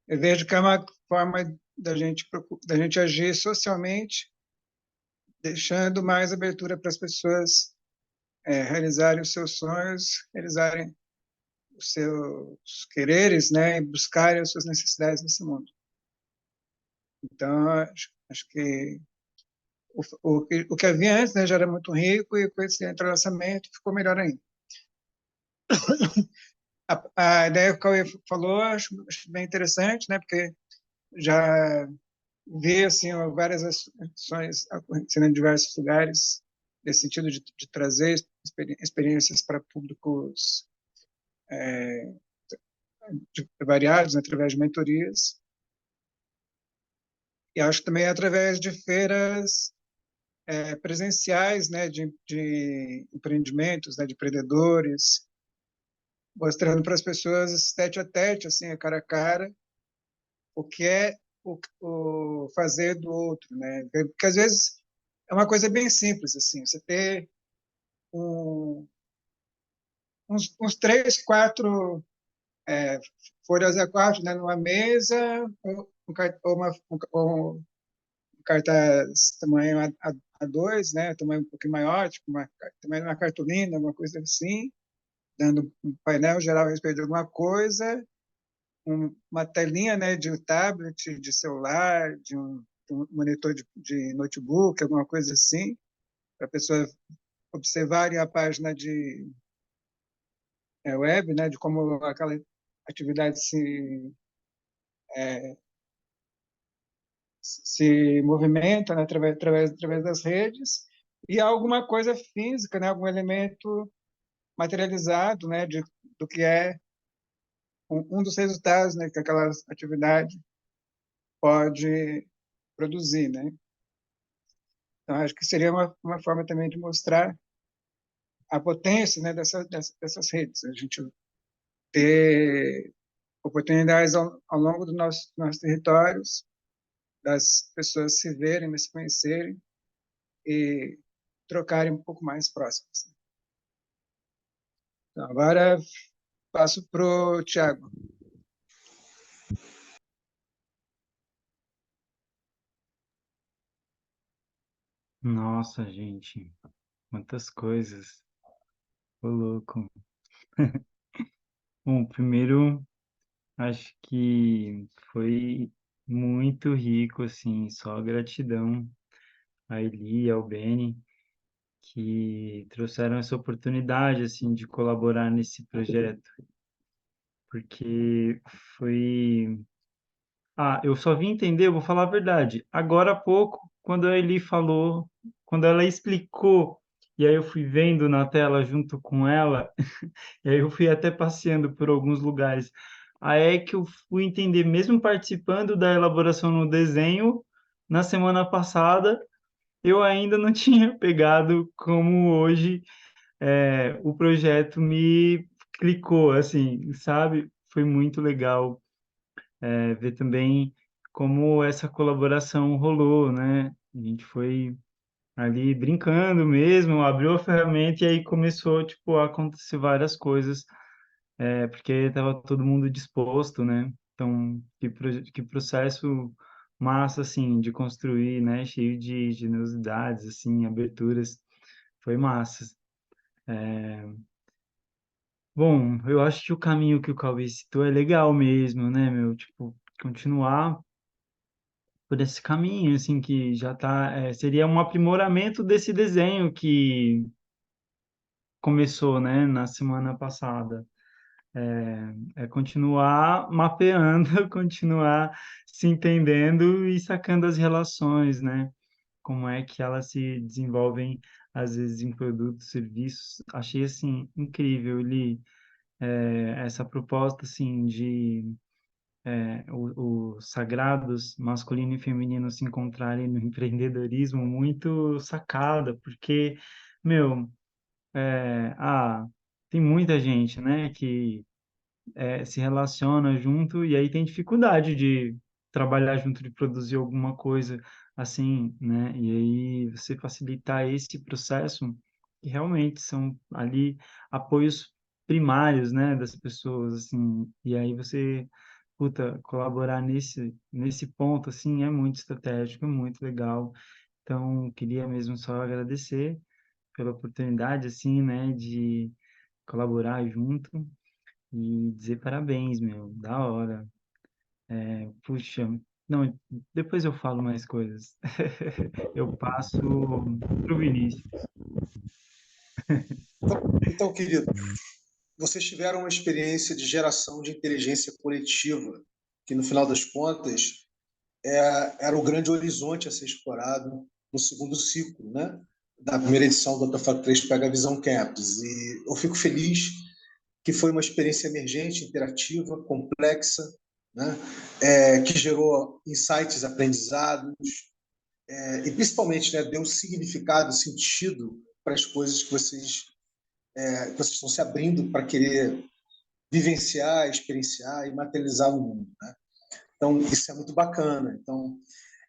Eu vejo que é uma forma da gente agir socialmente, deixando mais abertura para as pessoas realizarem os seus sonhos, realizarem os seus quereres, né, e buscarem as suas necessidades nesse mundo. Então, acho que o que havia antes, né, já era muito rico, e com esse entrelaçamento ficou melhor ainda. A ideia que o Cauê falou, acho bem interessante, né, porque já ver assim, várias ações acontecendo em diversos lugares, nesse sentido de trazer experiências para públicos variados, né, através de mentorias. E acho que também através de feiras presenciais, né, de empreendimentos, né, de empreendedores, mostrando para as pessoas tete a tete, assim, cara a cara, o que é o fazer do outro, né? Porque às vezes é uma coisa bem simples, assim, você ter uns 3, 4 folhas A4, né, numa mesa, ou um cartaz tamanho A2, né, tamanho um pouquinho maior, tipo tamanho de uma cartolina, uma coisa assim, dando um painel geral a respeito de alguma coisa, uma telinha, né, de um tablet, de celular, de um monitor de notebook, alguma coisa assim, para a pessoa observar a página de web, né, de como aquela atividade se movimenta, né, através das redes, e alguma coisa física, né, algum elemento materializado, né, do que é um dos resultados, né, que aquela atividade pode produzir, né? Então, acho que seria uma forma também de mostrar a potência, né, dessas redes. A gente ter oportunidades ao longo dos nossos territórios, das pessoas se verem, se conhecerem e trocarem um pouco mais próximas. Então, agora passo para o Tiago. Nossa, gente, quantas coisas. Ô, louco. Bom, primeiro, acho que foi muito rico, assim, só gratidão a Eli e ao Beni, que trouxeram essa oportunidade, assim, de colaborar nesse projeto, porque foi... Ah, eu só vim entender, eu vou falar a verdade, agora há pouco, quando a Eli falou, quando ela explicou, e aí eu fui vendo na tela junto com ela, e aí eu fui até passeando por alguns lugares. Aí é que eu fui entender, mesmo participando da elaboração no desenho, na semana passada, eu ainda não tinha pegado como hoje o projeto me clicou, assim, sabe? Foi muito legal ver também como essa colaboração rolou, né? A gente foi ali brincando mesmo, abriu a ferramenta e aí começou, tipo, a acontecer várias coisas porque estava todo mundo disposto, né? Então, que processo massa, assim, de construir, né? Cheio de generosidades, assim, aberturas. Foi massa. Bom, eu acho que o caminho que o Cauê citou é legal mesmo, né, meu? Tipo, continuar por esse caminho, assim, que já tá... seria um aprimoramento desse desenho que começou, né, na semana passada. Continuar mapeando, continuar se entendendo e sacando as relações, né? Como é que elas se desenvolvem, às vezes, em produtos, serviços. Achei, assim, incrível, Li, essa proposta, assim, de os sagrados masculino e feminino se encontrarem no empreendedorismo, muito sacada, porque, meu, tem muita gente, né, que se relaciona junto e aí tem dificuldade de trabalhar junto, de produzir alguma coisa assim, né? E aí você facilitar esse processo, que realmente são ali apoios primários, né, das pessoas, assim, e aí você, puta, colaborar nesse ponto, assim, é muito estratégico, é muito legal. Então, queria mesmo só agradecer pela oportunidade, assim, né, de colaborar junto e dizer parabéns, meu, da hora. Puxa, não, depois eu falo mais coisas. Eu passo pro Vinícius. Então, querido, vocês tiveram uma experiência de geração de inteligência coletiva, que no final das contas era o grande horizonte a ser explorado no segundo ciclo, né, da primeira edição do Datafolha 3 Pega a Visão Campus. E eu fico feliz que foi uma experiência emergente, interativa, complexa, né, que gerou insights, aprendizados, e principalmente, né, deu significado, sentido para as coisas que vocês estão se abrindo para querer vivenciar, experienciar e materializar no mundo, né? Então, isso é muito bacana. Então,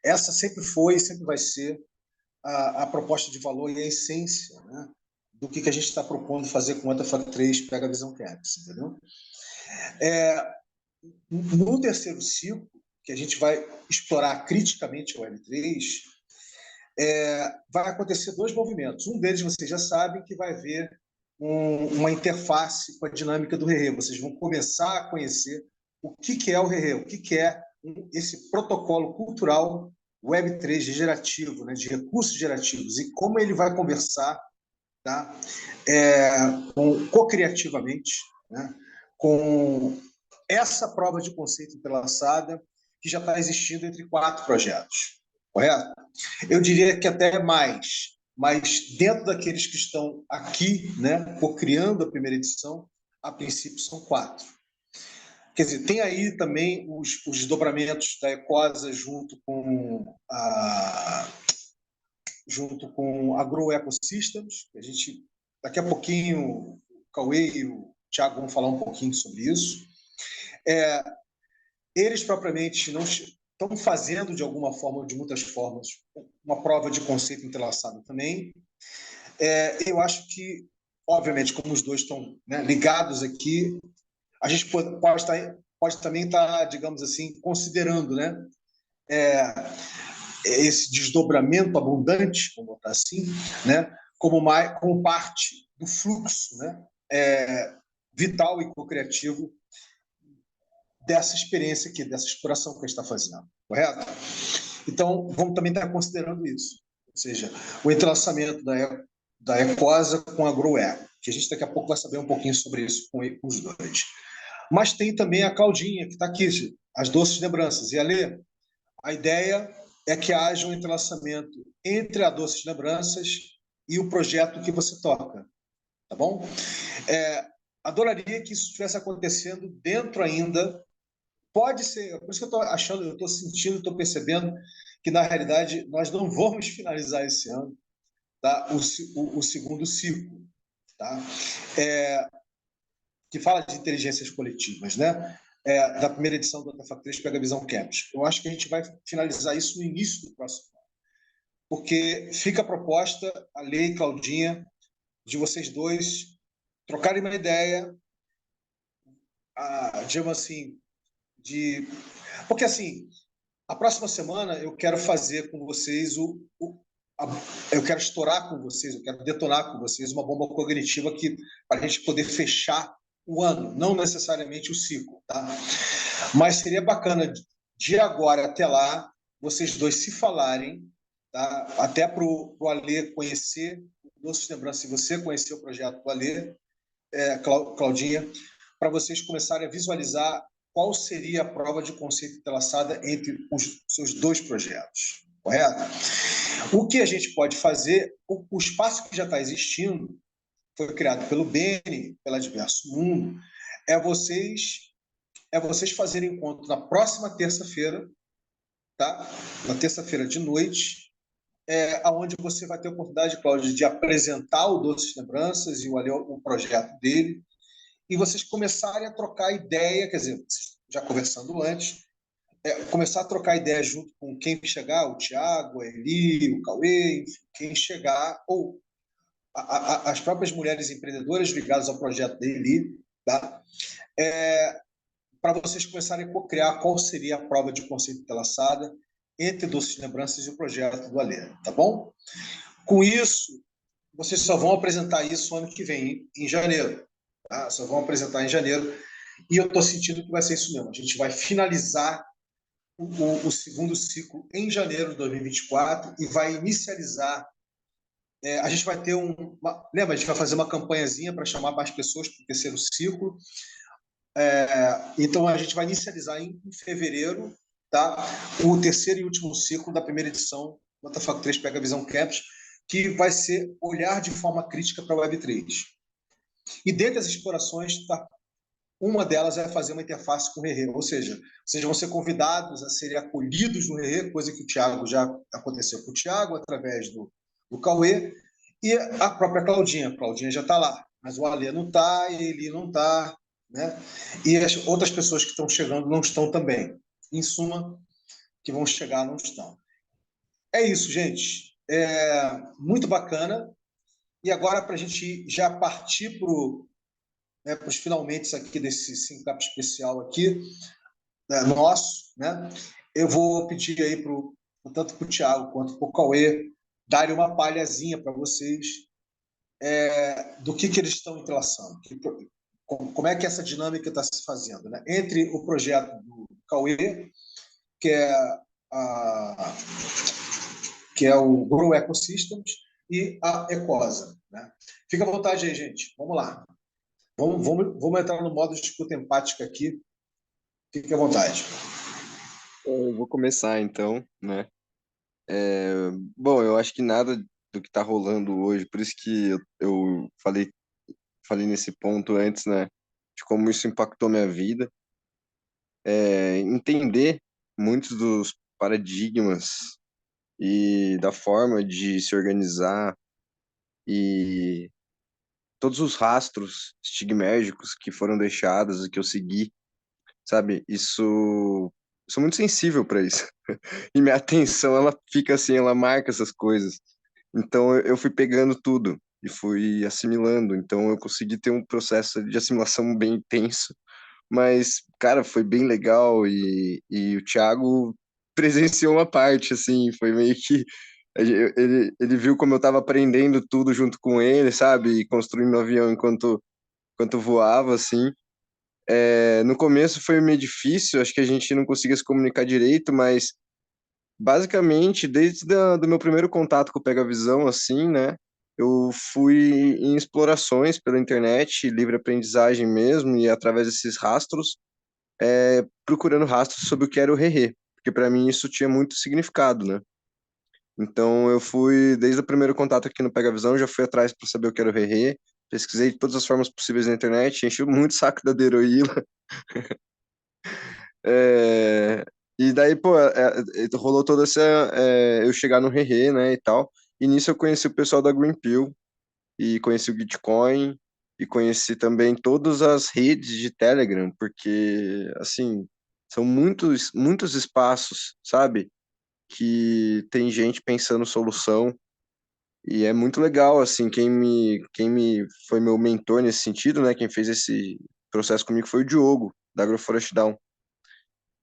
essa sempre foi e sempre vai ser a proposta de valor e a essência, né, do que a gente está propondo fazer com o WTF 3 Pega a Visão Campus, entendeu? No terceiro ciclo, que a gente vai explorar criticamente o Web3, vai acontecer dois movimentos. Um deles, vocês já sabem, que vai haver uma interface com a dinâmica do RE. Vocês vão começar a conhecer o que é o RE, o que é esse protocolo cultural Web3 gerativo, né, de recursos gerativos, e como ele vai conversar, tá, co-criativamente, né, com essa prova de conceito entrelaçada que já está existindo entre 4 projetos, correto? Eu diria que até mais, mas dentro daqueles que estão aqui, né, co-criando a primeira edição, a princípio são 4. Quer dizer, tem aí também os desdobramentos da Ecosa junto com a Agroecosystems, que a gente, daqui a pouquinho, o Cauê e o Thiago vão falar um pouquinho sobre isso. Eles propriamente não estão fazendo, de alguma forma, ou de muitas formas, uma prova de conceito entrelaçado também. Eu acho que, obviamente, como os dois estão, né, ligados aqui, a gente pode também estar, digamos assim, considerando, né, esse desdobramento abundante, vamos botar assim, né, como parte do fluxo, né, vital e co-criativo dessa experiência aqui, dessa exploração que a gente está fazendo, correto? Então, vamos também estar considerando isso, ou seja, o entrelaçamento da Ecosa com a Agroeco, que a gente daqui a pouco vai saber um pouquinho sobre isso com os dois. Mas tem também a Claudinha, que está aqui, as doces lembranças. E, Ale, a ideia é que haja um entrelaçamento entre a Doces Lembranças e o projeto que você toca, tá bom? Adoraria que isso estivesse acontecendo dentro ainda. Pode ser, por isso que eu estou achando, eu estou sentindo, estou percebendo que, na realidade, nós não vamos finalizar esse ano, tá, o segundo ciclo, tá? Que fala de inteligências coletivas, né? Da primeira edição do WTF 3 Pega a Visão Campus. Eu acho que a gente vai finalizar isso no início do próximo ano, porque fica a proposta, a lei, Claudinha, de vocês dois trocarem uma ideia, digamos assim, porque assim, a próxima semana eu quero fazer com vocês eu quero estourar com vocês, eu quero detonar com vocês uma bomba cognitiva para a gente poder fechar o ano, não necessariamente o ciclo, tá? Mas seria bacana de agora até lá vocês dois se falarem, tá? Até para o Alê conhecer o Doces Lembranças, se você conhecer o projeto do Alê, Claudinha, para vocês começarem a visualizar qual seria a prova de conceito entrelaçada entre os seus dois projetos, correto? O que a gente pode fazer, o espaço que já está existindo, foi criado pelo Beni, pela Diverso Mundo, é vocês fazerem encontro na próxima terça-feira, tá? Na terça-feira de noite, onde você vai ter a oportunidade, Cláudio, de apresentar o Doces Lembranças e o projeto dele, e vocês começarem a trocar ideia, quer dizer, já conversando antes, começar a trocar ideia junto com quem chegar, o Thiago, a Eli, o Cauê, enfim, quem chegar, ou as próprias mulheres empreendedoras ligadas ao projeto da Eli, tá? Para vocês começarem a co-criar qual seria a prova de conceito entrelaçada entre Doces Lembranças e o projeto do Alê, tá bom? Com isso, vocês só vão apresentar isso ano que vem, em janeiro, tá? Só vão apresentar em janeiro, e eu estou sentindo que vai ser isso mesmo. A gente vai finalizar o segundo ciclo em janeiro de 2024 e vai inicializar. A gente vai ter lembra, a gente vai fazer uma campanhazinha para chamar mais pessoas para o terceiro ciclo. Então, a gente vai inicializar em fevereiro tá? O terceiro e último ciclo da primeira edição do WTF 3 Pega Visão Campus, que vai ser olhar de forma crítica para a Web3. E dentre as explorações, tá, uma delas é fazer uma interface com o Rerê, ou seja, vocês vão ser convidados a serem acolhidos no Rerê, coisa que o Thiago já aconteceu com o Thiago, através do Cauê, e a própria Claudinha. A Claudinha já está lá, mas o Alê não está, a Eli não está, né? E as outras pessoas que estão chegando não estão também. Em suma, que vão chegar não estão. É isso, gente. Muito bacana. E agora, para a gente já partir para os finalmente aqui desse Syncap especial aqui, nosso, né? Eu vou pedir aí tanto para o Thiago quanto para o Cauê darem uma palhazinha para vocês do que eles estão entrelaçando, como é que essa dinâmica está se fazendo, né? Entre o projeto do Cauê, que é, que é o Grow Ecosystems, e a Ecosa, né? Fica à vontade aí, gente. Vamos lá. Vamos entrar no modo de escuta empática aqui. Fique à vontade. Eu vou começar então, né? Bom, eu acho que nada do que está rolando hoje, por isso que eu falei nesse ponto antes, né? De como isso impactou minha vida. Entender muitos dos paradigmas e da forma de se organizar e todos os rastros estigmérgicos que foram deixados e que eu segui, sabe? Eu sou muito sensível para isso. E minha atenção, ela fica assim, ela marca essas coisas. Então eu fui pegando tudo e fui assimilando. Então eu consegui ter um processo de assimilação bem intenso. Mas, cara, foi bem legal e o Thiago presenciou uma parte, assim, foi meio que ele viu como eu estava aprendendo tudo junto com ele, sabe? E construindo o avião enquanto voava, assim. No começo foi meio difícil, acho que a gente não conseguia se comunicar direito, mas basicamente, do meu primeiro contato com o Pega Visão, assim, né? Eu fui em explorações pela internet, livre aprendizagem mesmo, e através desses rastros, procurando rastros sobre o que era o Rerê, porque para mim isso tinha muito significado, né? Então eu fui, desde o primeiro contato aqui no Pega Visão, já fui atrás para saber o que era o Rerê, pesquisei de todas as formas possíveis na internet, enchi muito o saco da Deroíla. É, e daí, pô, rolou toda essa. Eu chegar no Rerê, né, e tal. E nisso eu conheci o pessoal da Green Pill, e conheci o Gitcoin, e conheci também todas as redes de Telegram, porque, assim, são muitos espaços, sabe? Que tem gente pensando solução. E é muito legal, assim, quem me foi meu mentor nesse sentido, né? Quem fez esse processo comigo foi o Diogo, da Agroforest Down.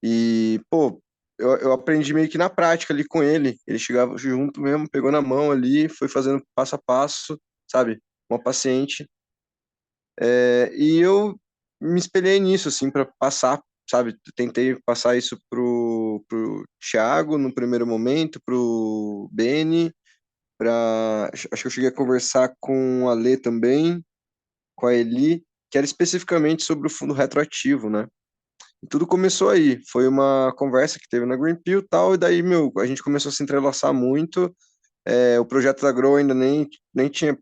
E, pô, eu aprendi meio que na prática ali com ele. Ele chegava junto mesmo, pegou na mão ali, foi fazendo passo a passo, sabe? Uma paciente. E eu me espelhei nisso, assim, para passar, sabe? Tentei passar isso pro Thiago no primeiro momento, pro Beni, acho que eu cheguei a conversar com a Lê também, com a Eli, que era especificamente sobre o fundo retroativo, né? E tudo começou aí. Foi uma conversa que teve na Green Pill e tal, e daí, meu, a gente começou a se entrelaçar muito. O projeto da Grow ainda nem tinha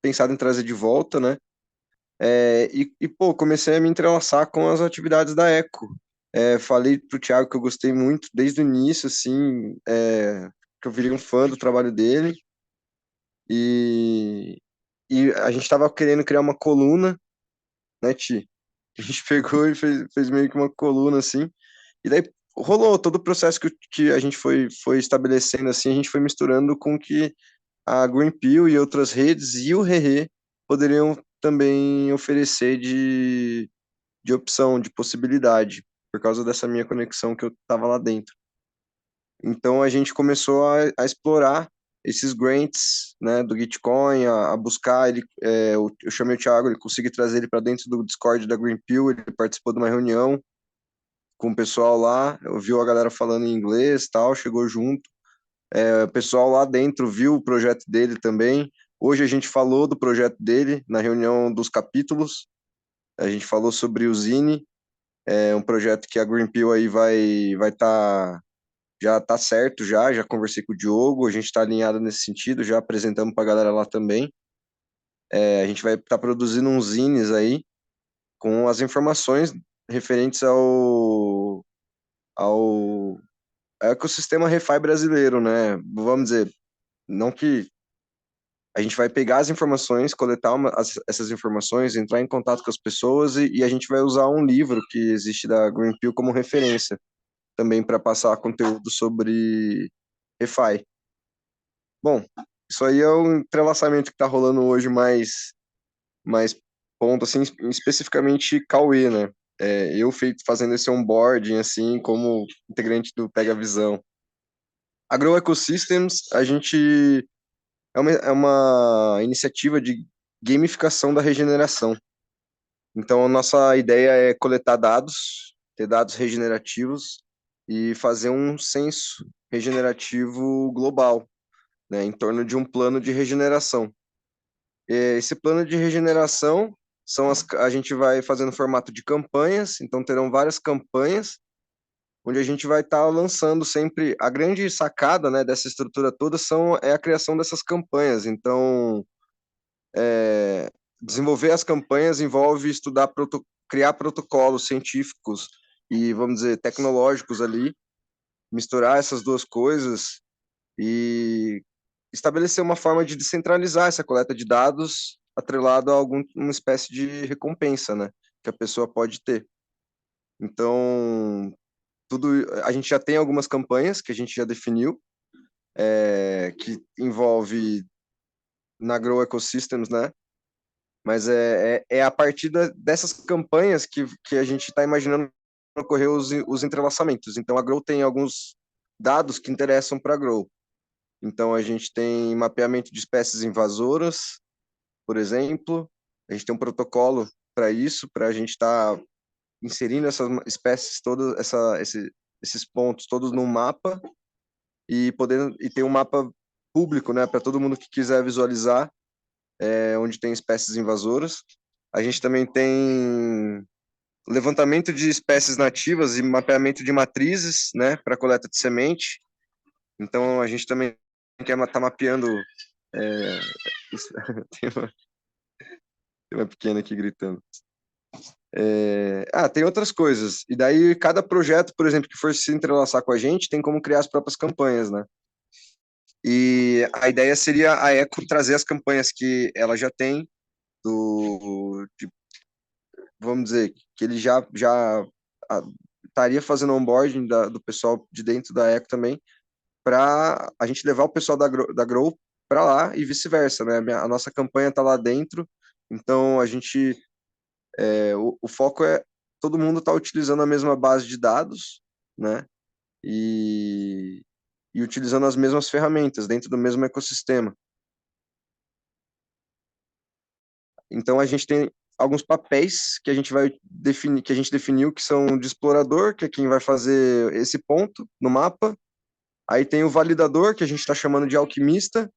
pensado em trazer de volta, né? Pô, comecei a me entrelaçar com as atividades da Eco. Falei pro Thiago que eu gostei muito desde o início, assim, que eu virei um fã do trabalho dele. E, e a gente estava querendo criar uma coluna, né, Ti? A gente pegou e fez meio que uma coluna, assim. E daí rolou todo o processo que a gente foi estabelecendo, assim, a gente foi misturando com que a Green Pill e outras redes e o Rerê poderiam também oferecer de opção, de possibilidade, por causa dessa minha conexão que eu estava lá dentro. Então a gente começou a explorar esses grants, né, do Gitcoin, a buscar ele. Eu chamei o Thiago, ele consegui trazer ele para dentro do Discord da Green Pill, ele participou de uma reunião com o pessoal lá, ouviu a galera falando em inglês, tal, chegou junto. O pessoal lá dentro viu o projeto dele também. Hoje a gente falou do projeto dele na reunião dos capítulos. A gente falou sobre o Zine É um projeto que a Greenpeal aí vai estar já está certo, já conversei com o Diogo, a gente está alinhado nesse sentido, já apresentamos para a galera lá também. A gente vai estar produzindo uns zines aí com as informações referentes ao ecossistema refi brasileiro, né? Vamos dizer, não que a gente vai pegar as informações, coletar essas informações, entrar em contato com as pessoas e a gente vai usar um livro que existe da Greenpeal como referência também para passar conteúdo sobre refi. Bom, isso aí é o entrelaçamento que está rolando hoje mais ponto, assim, especificamente Cauê, né? Eu fazendo esse onboarding, assim, como integrante do Pega Visão. Agroecosystems, a gente é uma iniciativa de gamificação da regeneração. Então, a nossa ideia é coletar dados, ter dados regenerativos e fazer um censo regenerativo global, né, em torno de um plano de regeneração. Esse plano de regeneração a gente vai fazendo formato de campanhas, então terão várias campanhas, onde a gente vai estar lançando sempre. A grande sacada, né, dessa estrutura toda é a criação dessas campanhas. Então, desenvolver as campanhas envolve criar protocolos científicos e, vamos dizer, tecnológicos ali, misturar essas duas coisas e estabelecer uma forma de descentralizar essa coleta de dados atrelado a uma espécie de recompensa, né, que a pessoa pode ter. Então, a gente já tem algumas campanhas que a gente já definiu, que envolve na Grow Ecosystems, né, mas é a partir dessas campanhas que a gente está imaginando ocorrer os entrelaçamentos. Então, a Grow tem alguns dados que interessam para a Grow. Então, a gente tem mapeamento de espécies invasoras, por exemplo. A gente tem um protocolo para isso, para a gente estar inserindo essas espécies todas, esses pontos todos num mapa e ter um mapa público, né, para todo mundo que quiser visualizar onde tem espécies invasoras. A gente também tem levantamento de espécies nativas e mapeamento de matrizes, né, para coleta de semente. Então, a gente também quer estar mapeando. Tem uma pequena aqui gritando. Tem outras coisas. E daí, cada projeto, por exemplo, que for se entrelaçar com a gente, tem como criar as próprias campanhas, né? E a ideia seria a Eco trazer as campanhas que ela já tem, vamos dizer, que ele já estaria fazendo onboarding do pessoal de dentro da Eco também, para a gente levar o pessoal da Grow para lá e vice-versa, né? A nossa campanha está lá dentro, então a gente o foco é todo mundo está utilizando a mesma base de dados, né? E utilizando as mesmas ferramentas dentro do mesmo ecossistema. Então a gente tem alguns papéis que a gente vai definir, que a gente definiu que são de explorador, que é quem vai fazer esse ponto no mapa. Aí tem o validador, que a gente está chamando de alquimista.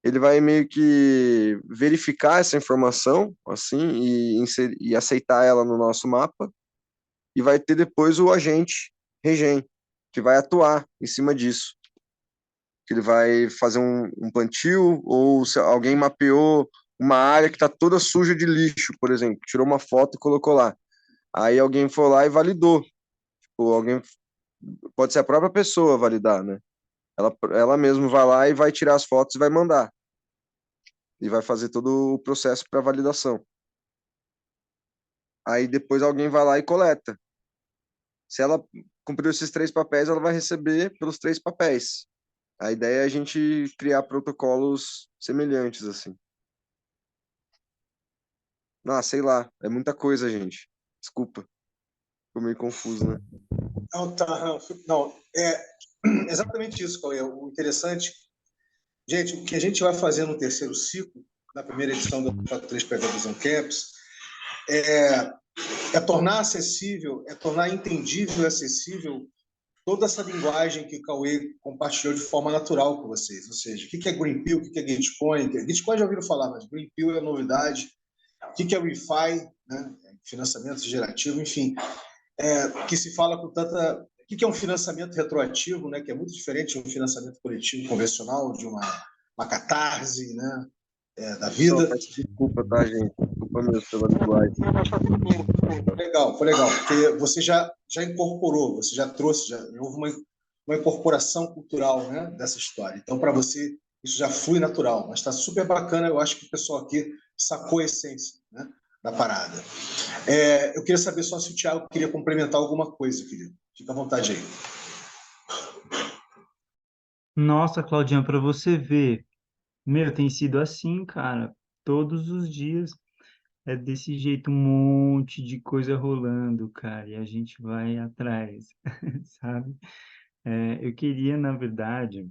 Ele vai meio que verificar essa informação, assim, e aceitar ela no nosso mapa. E vai ter depois o agente regen, que vai atuar em cima disso. Que ele vai fazer um plantio, ou se alguém mapeou uma área que está toda suja de lixo, por exemplo, tirou uma foto e colocou lá. Aí alguém foi lá e validou. Tipo, alguém pode ser a própria pessoa validar, né? Ela mesma vai lá e vai tirar as fotos e vai mandar. E vai fazer todo o processo para validação. Aí depois alguém vai lá e coleta. Se ela cumpriu esses 3 papéis, ela vai receber pelos 3 papéis. A ideia é a gente criar protocolos semelhantes, assim. Sei lá, é muita coisa, gente. Desculpa, ficou meio confuso, né? Não, tá, não, é exatamente isso, Cauê. O interessante, gente, o que a gente vai fazer no terceiro ciclo, na primeira edição do 3 Pega Visão Camps, é tornar acessível, é tornar entendível e acessível toda essa linguagem que o Cauê compartilhou de forma natural com vocês. Ou seja, o que é Greenpeal, o que é Gitcoin? Gitcoin já ouviram falar, mas Greenpeal é novidade. O que é refi, né? Financiamento gerativo, enfim. que se fala com tanta... O que é um financiamento retroativo, né? Que é muito diferente de um financiamento coletivo convencional, de uma catarse, né? Da Só vida. peço desculpa, tá, gente? Desculpa mesmo pela linguagem. Foi legal, porque você já incorporou, você já trouxe, houve uma incorporação cultural, né, dessa história. Então, para você, isso já flui natural, mas está super bacana. Eu acho que o pessoal aqui sacou a essência, né, da parada. Eu queria saber só se o Thiago queria complementar alguma coisa, querido. Fica à vontade aí. Nossa, Claudinha, para você ver, meu, tem sido assim, cara, todos os dias é desse jeito, um monte de coisa rolando, cara, e a gente vai atrás, sabe? Eu queria, na verdade,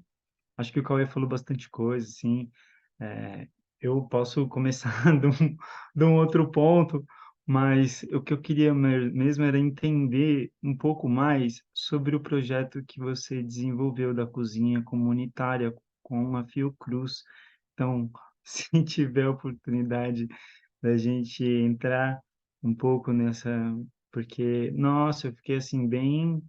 acho que o Cauê falou bastante coisa, assim, é, eu posso começar de um outro ponto, mas o que eu queria mesmo era entender um pouco mais sobre o projeto que você desenvolveu da cozinha comunitária com a Fiocruz. Então, se tiver a oportunidade da gente entrar um pouco nessa, porque, nossa, eu fiquei assim bem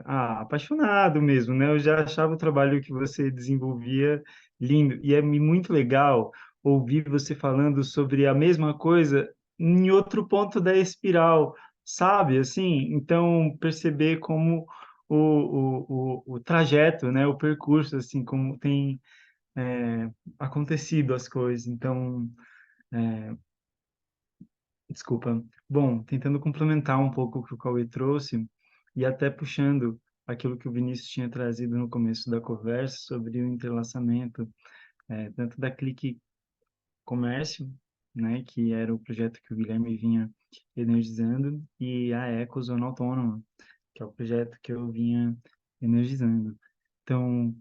apaixonado mesmo, né? Eu já achava o trabalho que você desenvolvia lindo e é muito legal ouvir você falando sobre a mesma coisa em outro ponto da espiral, sabe? Assim, então perceber como o trajeto, né? O percurso, assim, como tem acontecido as coisas. Então, desculpa. Bom, tentando complementar um pouco o que o Cauê trouxe e até puxando aquilo que o Vinícius tinha trazido no começo da conversa sobre o entrelaçamento, tanto da Clique Comércio, né, que era o projeto que o Guilherme vinha energizando, e a Eco Zona Autônoma, que é o projeto que eu vinha energizando. Então,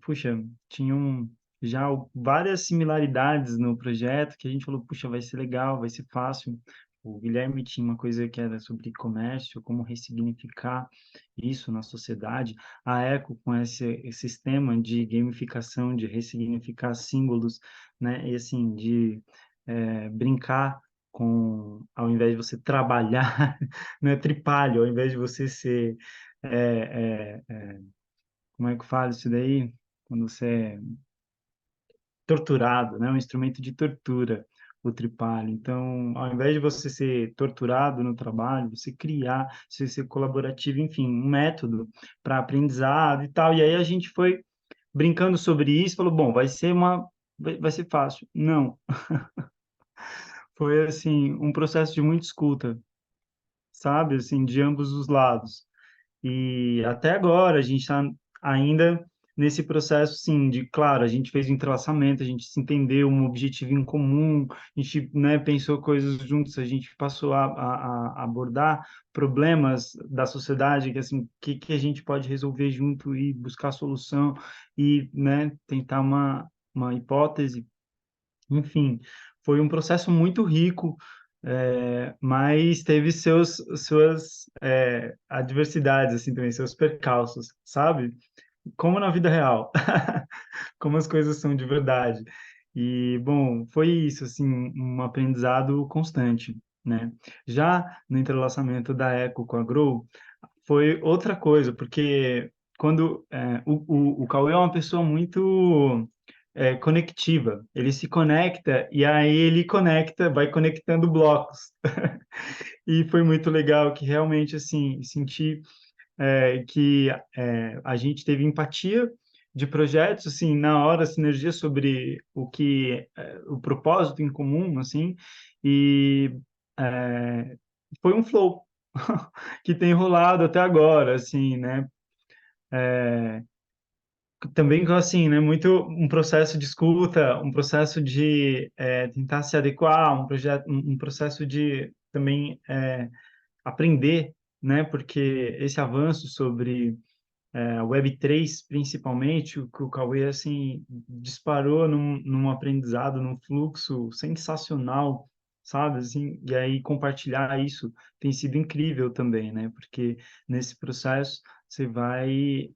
puxa, tinham já várias similaridades no projeto que a gente falou, puxa, vai ser legal, vai ser fácil. O Guilherme tinha uma coisa que era sobre comércio, como ressignificar isso na sociedade. A Eco, com esse sistema de gamificação, de ressignificar símbolos, né? E assim, de brincar com, ao invés de você trabalhar, não é tripalho, ao invés de você ser como é que fala isso daí? Quando você é torturado, né? Um instrumento de tortura, o tripalho. Então, ao invés de você ser torturado no trabalho, você criar, você ser colaborativo, enfim, um método para aprendizado e tal. E aí a gente foi brincando sobre isso, falou, bom, vai ser fácil. Não, foi assim, um processo de muita escuta, sabe? Assim, de ambos os lados. E até agora a gente está ainda nesse processo, sim, de, claro, a gente fez o entrelaçamento, a gente se entendeu, um objetivo em comum, a gente, né, pensou coisas juntos, a gente passou a abordar problemas da sociedade, que assim, que a gente pode resolver junto e buscar solução e, né, tentar uma hipótese. Enfim, foi um processo muito rico, mas teve suas adversidades, assim, também, seus percalços, sabe? Como na vida real, como as coisas são de verdade. E, bom, foi isso, assim, um aprendizado constante, né? Já no entrelaçamento da Eco com a Grow, foi outra coisa, porque quando o Cauê é uma pessoa muito conectiva, ele se conecta e aí ele conecta, vai conectando blocos. E foi muito legal que realmente, assim, senti que a gente teve empatia de projetos, assim, na hora, sinergia sobre o propósito em comum, assim, e foi um flow que tem rolado até agora, assim, né? Também assim, né? Muito um processo de escuta, um processo de tentar se adequar, um processo de também aprender, né? Porque esse avanço sobre a Web3, principalmente, o que o Cauê, assim, disparou num aprendizado, num fluxo sensacional, sabe? Assim, e aí compartilhar isso tem sido incrível também, né? Porque nesse processo você vai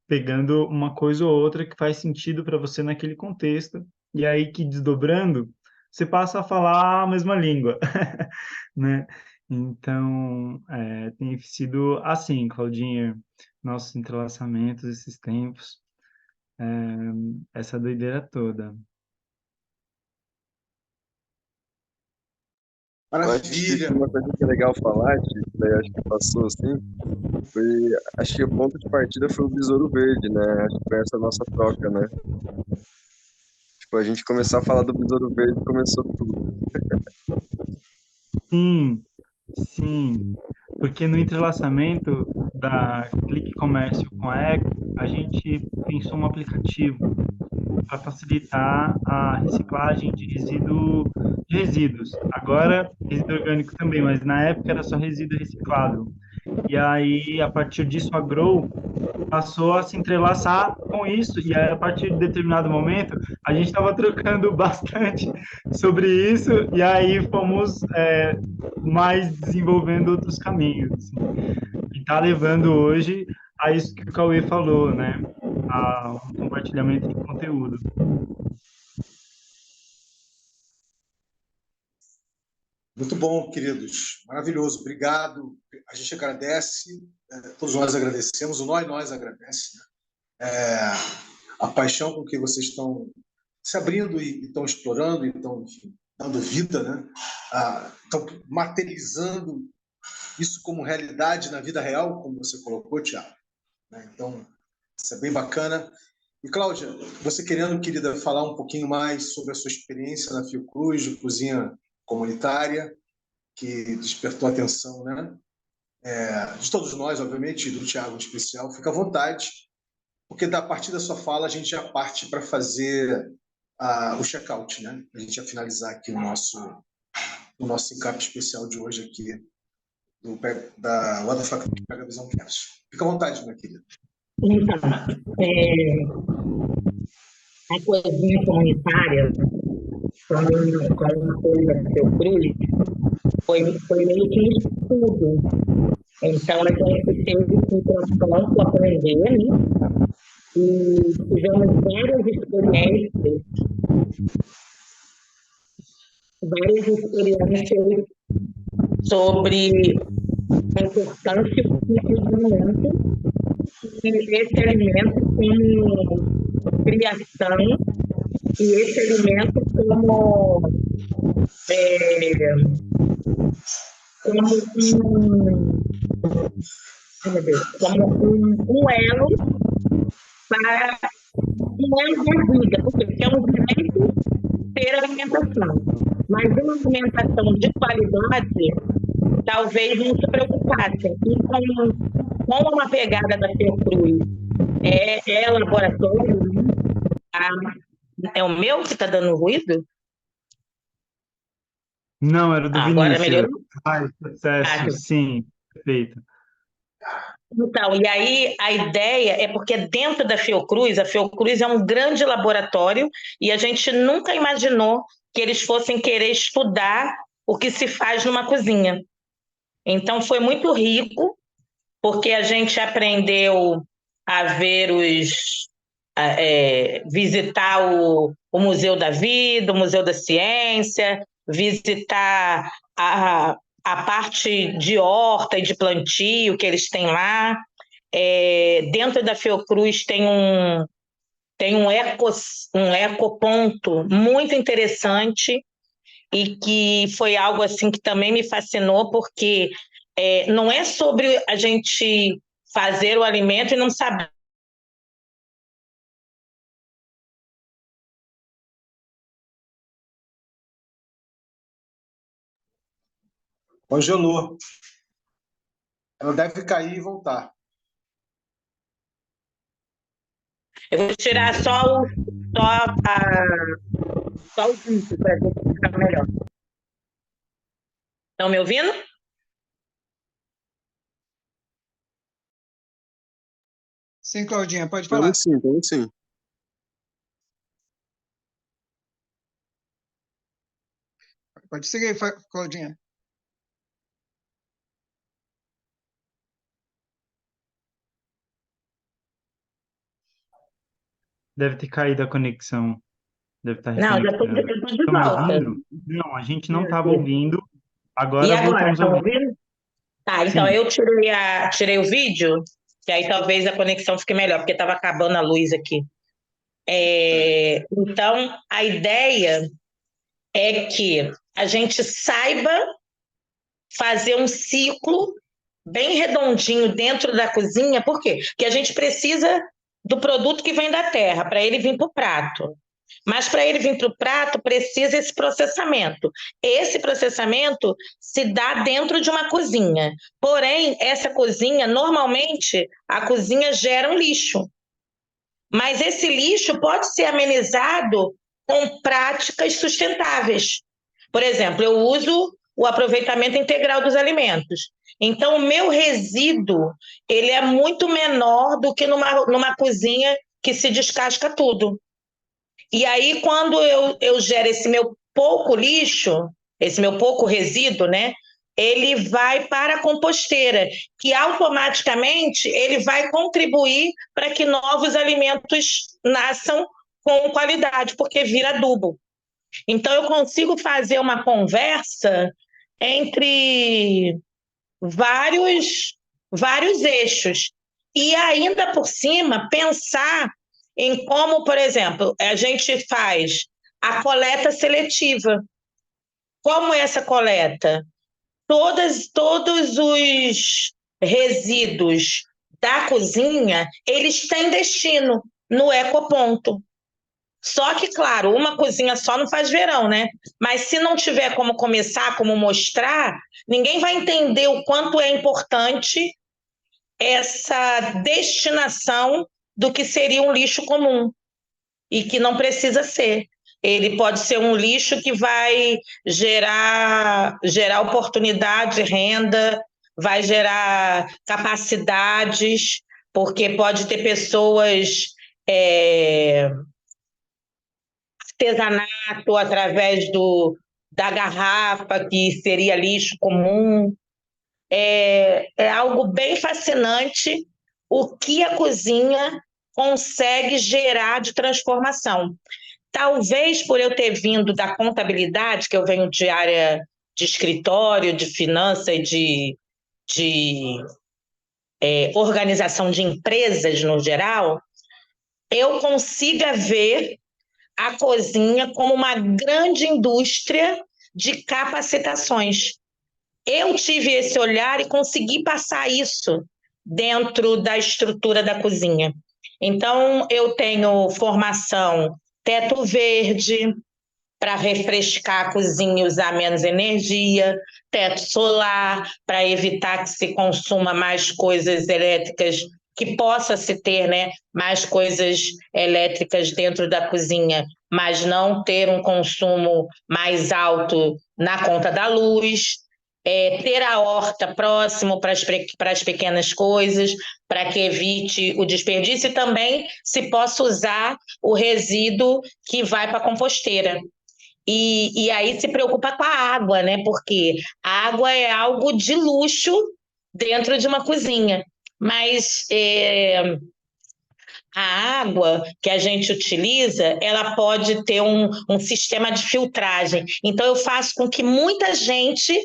pegando uma coisa ou outra que faz sentido para você naquele contexto, e aí que desdobrando, você passa a falar a mesma língua, né? Então, tem sido assim, Claudinha, nossos entrelaçamentos esses tempos, é, essa doideira toda. Eu acho que Maravilha. uma coisa que é legal falar, que daí acho que passou assim, foi, acho que o ponto de partida foi o Besouro Verde, né? Acho que foi essa nossa troca, né? Tipo, a gente começar a falar do Besouro Verde, começou tudo. Sim, sim, porque no entrelaçamento da Clique Comércio com a Eco, a gente pensou um aplicativo para facilitar a reciclagem de resíduos. Agora, resíduo orgânico também, mas na época era só resíduo reciclável. E aí, a partir disso, a Grow passou a se entrelaçar com isso, e aí, a partir de determinado momento, a gente estava trocando bastante sobre isso, e aí fomos mais desenvolvendo outros caminhos, assim. E está levando hoje a isso que o Cauê falou, né? A um compartilhamento de conteúdo. Muito bom, queridos. Maravilhoso. Obrigado. A gente agradece, todos nós agradecemos, o nós agradece, né? A paixão com que vocês estão se abrindo e estão explorando, e estão, enfim, dando vida, né? Estão materializando isso como realidade na vida real, como você colocou, Tiago, né? Então, isso é bem bacana. E, Cláudia, você querendo, querida, falar um pouquinho mais sobre a sua experiência na Fiocruz de cozinha comunitária, que despertou a atenção, né? De todos nós, obviamente, e do Tiago em especial, fica à vontade, porque a partir da sua fala a gente já parte para fazer o check-out, né? A gente ia finalizar aqui o nosso encap especial de hoje aqui, da What the Fuck Pega Visão Cast. Fica à vontade, minha querida. Então, a cozinha comunitária, como uma coisa que eu cruz, foi meio que um estudo. Então, a gente teve que ir para o aprender, né? E tivemos várias experiências sobre a importância do alimento, e esse alimento como criação, e esse alimento como um elo para um elo da vida, porque é um direito ter alimentação. Mas uma alimentação de qualidade, talvez não se preocupassem. E com uma pegada da Fiocruz, é laboratório, é o meu que está dando ruído? Não, era do Agora Vinícius. melhorou? Processo, sim, perfeito. Então, e aí a ideia é porque dentro da Fiocruz, a Fiocruz é um grande laboratório e a gente nunca imaginou que eles fossem querer estudar o que se faz numa cozinha. Então, foi muito rico, porque a gente aprendeu a ver visitar o Museu da Vida, o Museu da Ciência, visitar a parte de horta e de plantio que eles têm lá. Dentro da Fiocruz tem um ecoponto muito interessante e que foi algo assim que também me fascinou, porque não é sobre a gente fazer o alimento e não saber. Congelou. Ela deve cair e voltar. Eu vou tirar só o vídeo para ver se fica melhor. Estão me ouvindo? Sim, Claudinha, pode falar. Então sim. Pode seguir, Claudinha. Deve ter caído a conexão. Deve estar Não, já estou reconectando. de Estão me volta. ouvindo? Não, a gente não estava ouvindo E Agora agora, voltamos a estão ouvir. ouvindo? Tá, então Sim. eu tirei o vídeo, que aí talvez a conexão fique melhor, porque estava acabando a luz aqui. Então, a ideia é que a gente saiba fazer um ciclo bem redondinho dentro da cozinha. Por quê? Porque a gente precisa do produto que vem da terra para ele vir para o prato. Mas para ele vir para o prato, precisa esse processamento. Esse processamento se dá dentro de uma cozinha. Porém, essa cozinha, normalmente, a cozinha gera um lixo. Mas esse lixo pode ser amenizado com práticas sustentáveis. Por exemplo, eu uso o aproveitamento integral dos alimentos. Então, o meu resíduo ele é muito menor do que numa cozinha que se descasca tudo. E aí, quando eu gero esse meu pouco lixo, esse meu pouco resíduo, né? Ele vai para a composteira, que automaticamente ele vai contribuir para que novos alimentos nasçam com qualidade, porque vira adubo. Então, eu consigo fazer uma conversa entre vários eixos. E ainda por cima, pensar em como, por exemplo, a gente faz a coleta seletiva. Como é essa coleta? Todos os resíduos da cozinha, eles têm destino no ecoponto. Só que, claro, uma cozinha só não faz verão, né? Mas se não tiver como começar, como mostrar, ninguém vai entender o quanto é importante essa destinação do que seria um lixo comum e que não precisa ser. Ele pode ser um lixo que vai gerar oportunidade, renda, vai gerar capacidades, porque pode ter pessoas artesanato através da garrafa, que seria lixo comum. É algo bem fascinante o que a cozinha consegue gerar de transformação. Talvez por eu ter vindo da contabilidade, que eu venho de área de escritório, de finança e de organização de empresas no geral, eu consiga ver a cozinha como uma grande indústria de capacitações. Eu tive esse olhar e consegui passar isso dentro da estrutura da cozinha. Então, eu tenho formação teto verde, para refrescar a cozinha e usar menos energia, teto solar, para evitar que se consuma mais coisas elétricas, que possa se ter, né, mais coisas elétricas dentro da cozinha, mas não ter um consumo mais alto na conta da luz. Ter a horta próximo para as pequenas coisas, para que evite o desperdício e também se possa usar o resíduo que vai para a composteira. E aí se preocupa com a água, né? Porque a água é algo de luxo dentro de uma cozinha. Mas a água que a gente utiliza, ela pode ter um sistema de filtragem. Então, eu faço com que muita gente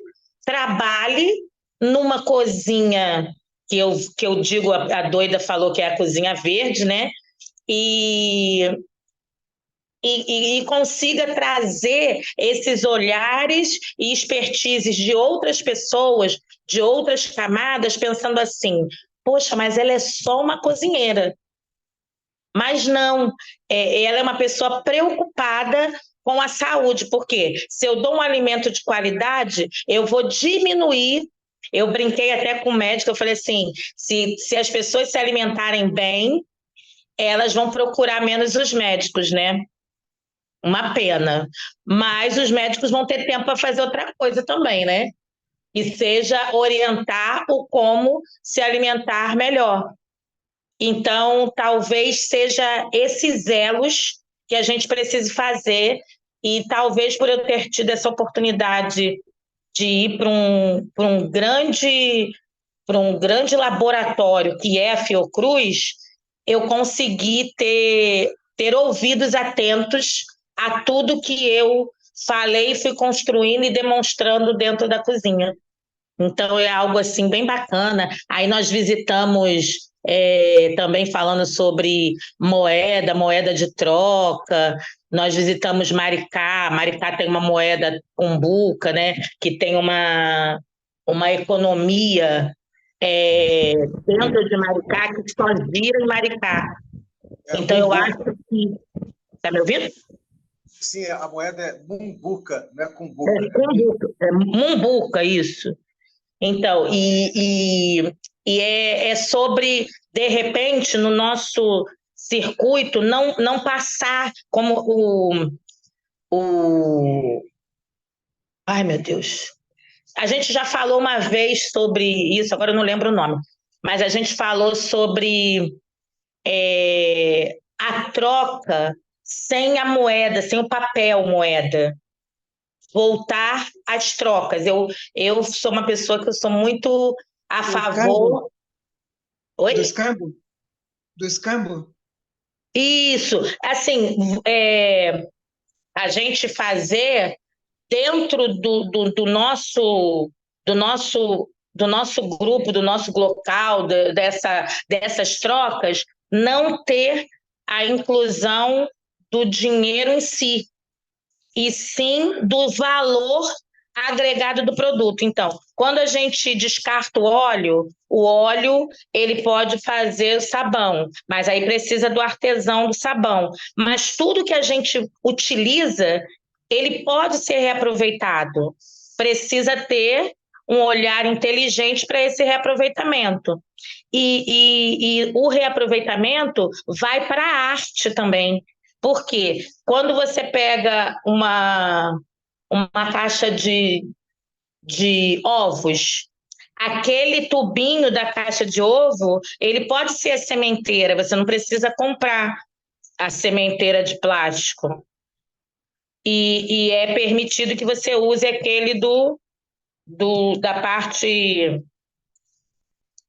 trabalhe numa cozinha que eu digo, a doida falou que é a cozinha verde, né? E consiga trazer esses olhares e expertises de outras pessoas, de outras camadas, pensando assim, poxa, mas ela é só uma cozinheira. Mas não, ela é uma pessoa preocupada com a saúde, porque se eu dou um alimento de qualidade, eu vou diminuir. Eu brinquei até com o médico, eu falei assim, se as pessoas se alimentarem bem, elas vão procurar menos os médicos, né? Uma pena. Mas os médicos vão ter tempo para fazer outra coisa também, né? E seja orientar o como se alimentar melhor. Então, talvez seja esses elos que a gente precise fazer, e talvez por eu ter tido essa oportunidade de ir para um grande laboratório que é a Fiocruz, eu consegui ter ouvidos atentos a tudo que eu falei e fui construindo e demonstrando dentro da cozinha. Então é algo assim bem bacana. Aí nós visitamos também falando sobre moeda de troca. Nós visitamos Maricá. Maricá tem uma moeda umbuca, né? Que tem uma economia dentro de Maricá que só gira em Maricá. Então eu acho que... Tá me ouvindo? Sim, a moeda é mumbuca, não é cumbuca. É mumbuca, isso. Então, é sobre, de repente, no nosso circuito, não passar como Ai, meu Deus. A gente já falou uma vez sobre isso, agora eu não lembro o nome, mas a gente falou sobre a troca sem a moeda, sem o papel moeda. Voltar às trocas. Eu sou uma pessoa que eu sou muito a favor... Oi? Do escambo? Do escambo? Isso. Assim, a gente fazer dentro do nosso grupo, do nosso local, dessas trocas, não ter a inclusão do dinheiro em si, e sim do valor agregado do produto. Então, quando a gente descarta o óleo ele pode fazer sabão, mas aí precisa do artesão do sabão. Mas tudo que a gente utiliza, ele pode ser reaproveitado. Precisa ter um olhar inteligente para esse reaproveitamento. E o reaproveitamento vai para a arte também. Porque quando você pega uma caixa de ovos, aquele tubinho da caixa de ovo, ele pode ser a sementeira, você não precisa comprar a sementeira de plástico. E é permitido que você use aquele da parte...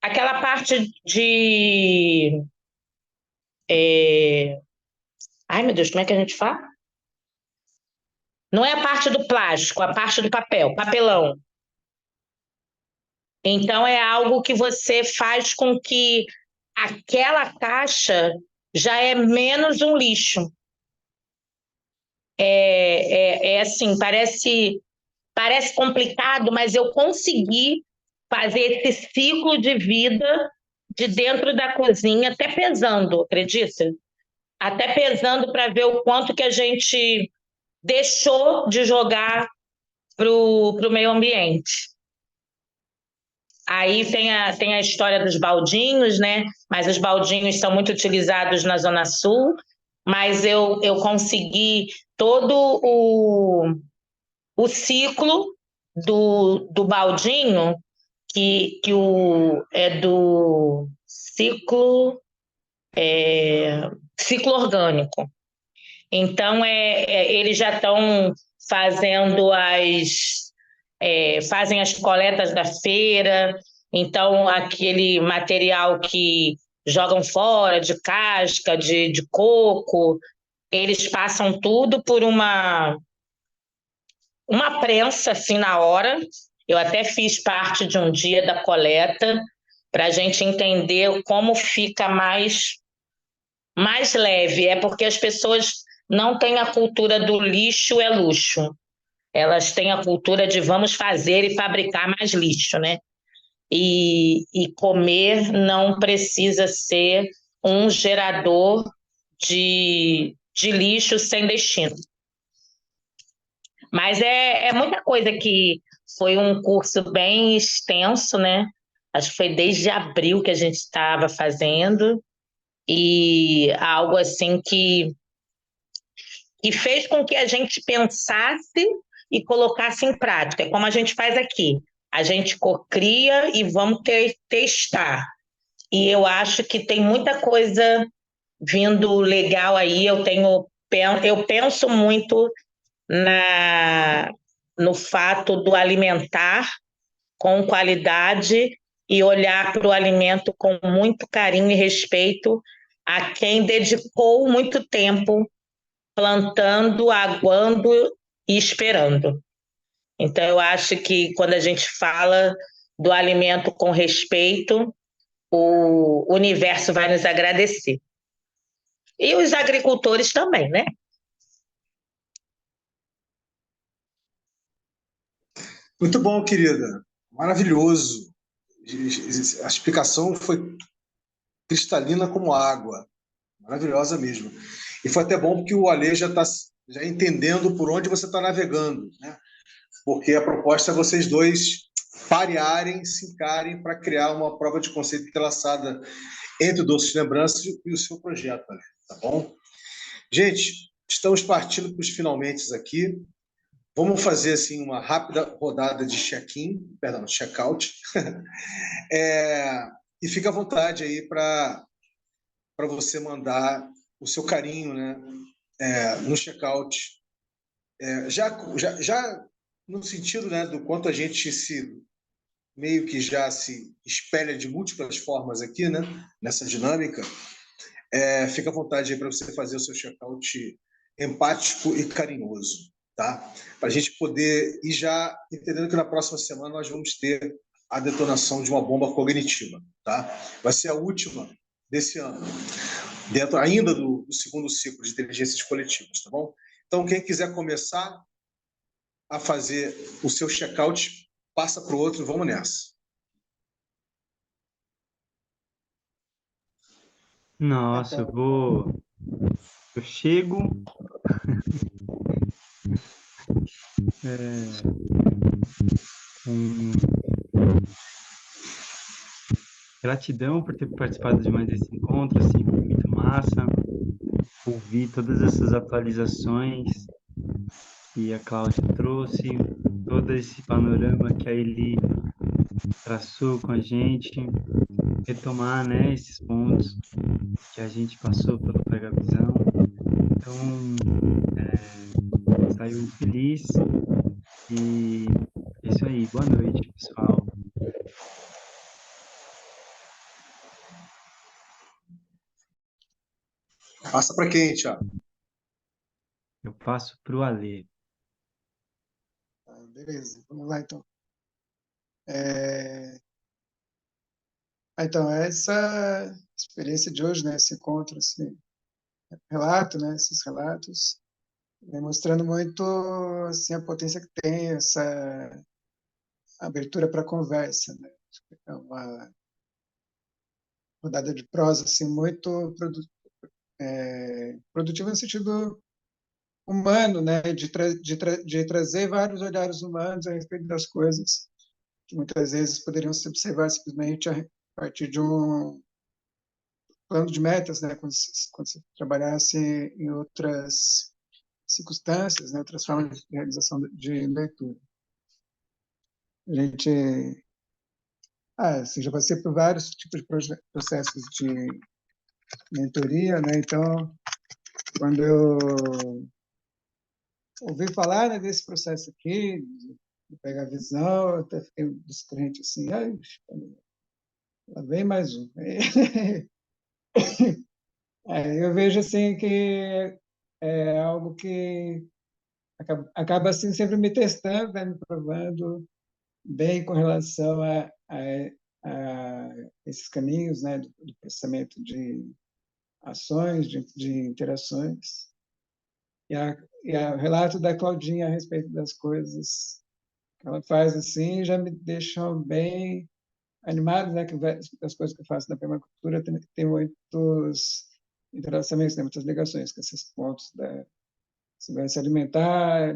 Aquela parte de... Ai, meu Deus, como é que a gente fala? Não é a parte do plástico, a parte do papel, papelão. Então, é algo que você faz com que aquela caixa já é menos um lixo. Assim, parece complicado, mas eu consegui fazer esse ciclo de vida de dentro da cozinha, até pesando, acredita? Até pesando para ver o quanto que a gente deixou de jogar para o meio ambiente. Aí tem a história dos baldinhos, né? Mas os baldinhos são muito utilizados na Zona Sul, mas eu consegui todo o ciclo do baldinho, que é do ciclo orgânico. Então, eles já estão fazendo fazem as coletas da feira, então aquele material que jogam fora, de casca, de coco, eles passam tudo por uma prensa assim na hora. Eu até fiz parte de um dia da coleta para a gente entender como fica mais leve. É porque as pessoas não têm a cultura do lixo é luxo. Elas têm a cultura de vamos fazer e fabricar mais lixo, né? E comer não precisa ser um gerador de lixo sem destino. Mas é muita coisa que foi um curso bem extenso, né? Acho que foi desde abril que a gente estava fazendo, e algo assim que fez com que a gente pensasse e colocasse em prática, como a gente faz aqui. A gente cocria e vamos testar. E eu acho que tem muita coisa vindo legal aí. Eu penso muito no fato do alimentar com qualidade e olhar para o alimento com muito carinho e respeito a quem dedicou muito tempo plantando, aguando e esperando. Então, eu acho que quando a gente fala do alimento com respeito, o universo vai nos agradecer. E os agricultores também, né? Muito bom, querida. Maravilhoso. A explicação foi cristalina como água. Maravilhosa mesmo. E foi até bom porque o Ale já está já entendendo por onde você está navegando, né? Porque a proposta é vocês dois parearem, se encarem para criar uma prova de conceito entrelaçada entre o Doces de Lembranças e o seu projeto, Ale, tá bom? Gente, estamos partindo para os finalmente aqui. Vamos fazer assim uma rápida rodada de check-in, perdão, check-out. E fica à vontade aí para você mandar o seu carinho, né, no check-out. Já no sentido, né, do quanto a gente se meio que já se espelha de múltiplas formas aqui, né, nessa dinâmica, fica à vontade aí para você fazer o seu check-out empático e carinhoso, tá? Para a gente poder ir já entendendo que na próxima semana nós vamos ter a detonação de uma bomba cognitiva, tá? Vai ser a última desse ano, dentro ainda do segundo ciclo de inteligências coletivas, tá bom? Então, quem quiser começar a fazer o seu check-out, passa para o outro, vamos nessa. Nossa, eu chego, com gratidão por ter participado de mais esse encontro, assim, foi muito massa, ouvir todas essas atualizações que a Cláudia trouxe, todo esse panorama que a Eli traçou com a gente, retomar, né, esses pontos que a gente passou pelo Pega Visão. Então, saiu feliz e é isso aí. Boa noite, pessoal. Passa para quem, Thiago? Eu passo para o Alê. Beleza, vamos lá então. Então, essa experiência de hoje, né, esse encontro, esse relato, né, esses relatos, vem mostrando muito assim, a potência que tem essa abertura para conversa, né? É uma rodada de prosa assim, muito produtiva no sentido humano, né? De trazer vários olhares humanos a respeito das coisas que muitas vezes poderiam se observar simplesmente a partir de um plano de metas, né? Quando se trabalhasse em outras circunstâncias, né? Outras formas de realização de leitura. A gente assim, já passei por vários tipos de processos de mentoria, né? Então, quando eu ouvi falar, né, desse processo aqui, de pegar a visão, eu até fiquei descrente assim, ai, lá vem mais um. Aí eu vejo assim que é algo que acaba assim sempre me testando, né, me provando bem com relação a esses caminhos, né, do processamento de ações, de interações. E o relato da Claudinha a respeito das coisas que ela faz assim já me deixam bem animado, né? Que as coisas que eu faço na permacultura tem muitos entrelaçamentos, né? Muitas ligações com esses pontos da segurança alimentar,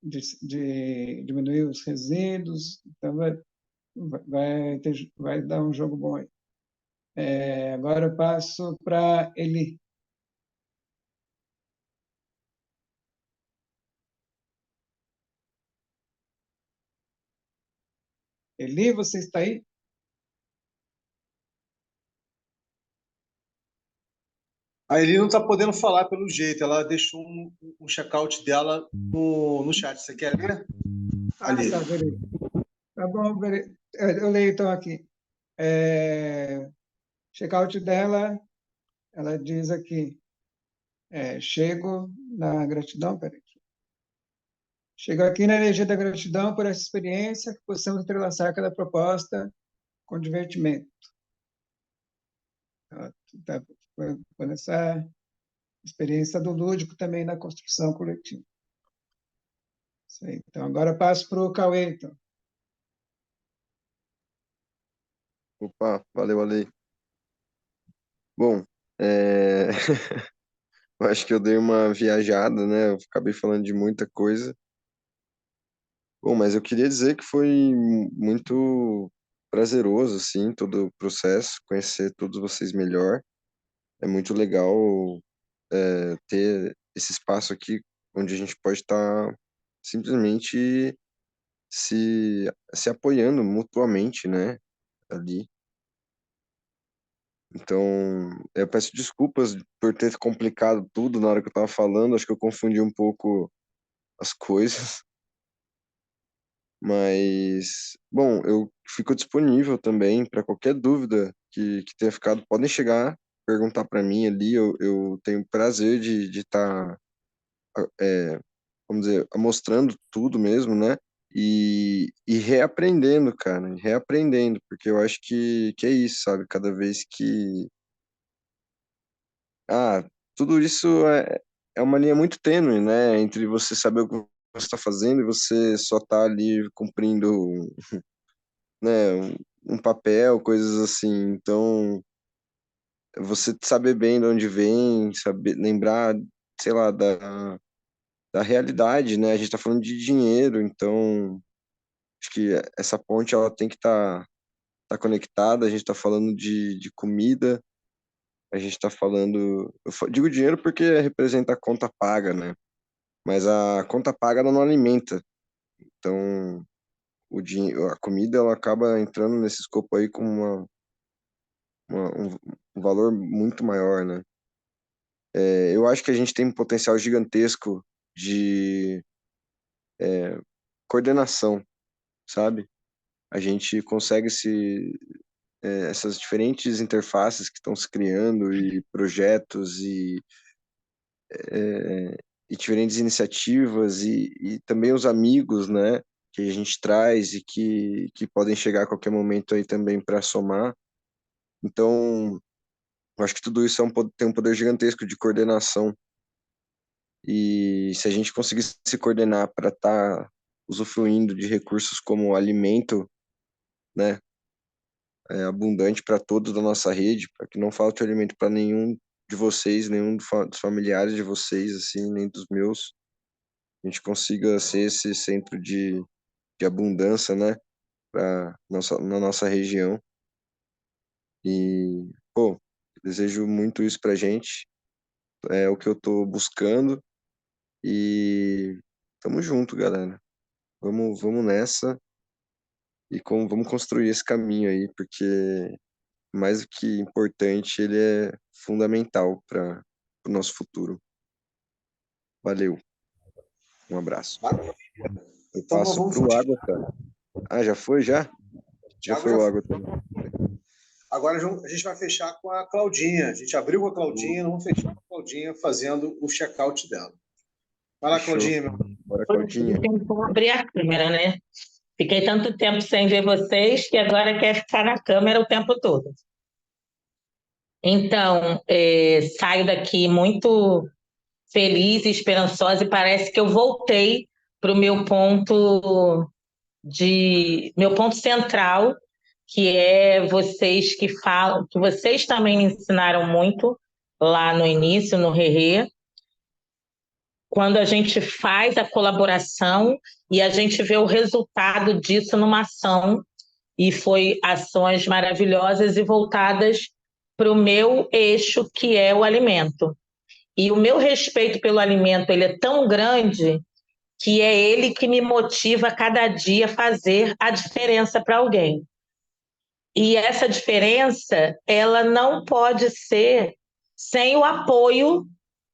de diminuir os resíduos. Então, vai dar um jogo bom aí. Agora eu passo para Eli. Eli, você está aí? A Eli não está podendo falar pelo jeito, ela deixou um check-out dela no chat. Você quer ler? Ali. Tá, beleza. Tá bom, beleza. Eu leio então aqui. Check-out dela, ela diz aqui, chego na gratidão, peraí. Chego aqui na energia da gratidão por essa experiência, que possamos entrelaçar cada proposta com divertimento. Tá, com essa experiência do lúdico também na construção coletiva. Isso aí. Então, agora passo para o Cauê, então. Opa, valeu, Ale. Bom, eu acho que eu dei uma viajada, né? Eu acabei falando de muita coisa. Bom, mas eu queria dizer que foi muito prazeroso, assim, todo o processo, conhecer todos vocês melhor. É muito legal, ter esse espaço aqui onde a gente pode estar simplesmente se apoiando mutuamente, né? Ali. Então, eu peço desculpas por ter complicado tudo na hora que eu estava falando. Acho que eu confundi um pouco as coisas. Mas, bom, eu fico disponível também para qualquer dúvida que tenha ficado. Podem chegar, perguntar para mim ali. Eu tenho prazer de estar, vamos dizer, mostrando tudo mesmo, né? E reaprendendo, cara, reaprendendo, porque eu acho que é isso, sabe? Cada vez que. Ah, tudo isso é uma linha muito tênue, né? Entre você saber o que você está fazendo e você só tá ali cumprindo, né, um papel, coisas assim. Então, você saber bem de onde vem, saber lembrar, sei lá, da realidade, né? A gente está falando de dinheiro, então acho que essa ponte ela tem que tá conectada. A gente está falando de comida, a gente está falando, digo dinheiro porque representa a conta paga, né? Mas a conta paga ela não alimenta. Então, o dinheiro, a comida ela acaba entrando nesse escopo aí com um valor muito maior, né? Eu acho que a gente tem um potencial gigantesco de coordenação, sabe? A gente consegue essas diferentes interfaces que estão se criando e projetos e diferentes iniciativas e também os amigos, né? Que a gente traz e que podem chegar a qualquer momento aí também para somar. Então, eu acho que tudo isso tem um poder gigantesco de coordenação. E se a gente conseguir se coordenar para estar usufruindo de recursos como alimento, né, abundante para todos da nossa rede, para que não falte alimento para nenhum de vocês, nenhum dos familiares de vocês, assim, nem dos meus, a gente consiga ser esse centro de abundância, né, na nossa região. E, pô, desejo muito isso pra gente, é o que eu tô buscando e tamo junto, galera. Vamos nessa e vamos construir esse caminho aí, porque mais do que importante, ele é fundamental para o nosso futuro. Valeu, um abraço. Maravilha. Eu Então, nós passo vamos para o fechar. Água, cara. Ah, já foi, já? Já Thiago foi já o foi. Água também. Agora a gente vai fechar com a Claudinha. A gente abriu com a Claudinha, vamos fechar com a Claudinha fazendo o check-out dela. Vai lá, Fechou. Claudinha, meu. Bora, Claudinha. Tem que abrir a câmera, né? Fiquei tanto tempo sem ver vocês que agora quer ficar na câmera o tempo todo. Então, saio daqui muito feliz e esperançosa e parece que eu voltei para o meu ponto central, que é vocês que falam, que vocês também me ensinaram muito lá no início, no Rerê, quando a gente faz a colaboração e a gente vê o resultado disso numa ação, e foi ações maravilhosas e voltadas para o meu eixo, que é o alimento. E o meu respeito pelo alimento ele é tão grande que é ele que me motiva a cada dia a fazer a diferença para alguém. E essa diferença, ela não pode ser sem o apoio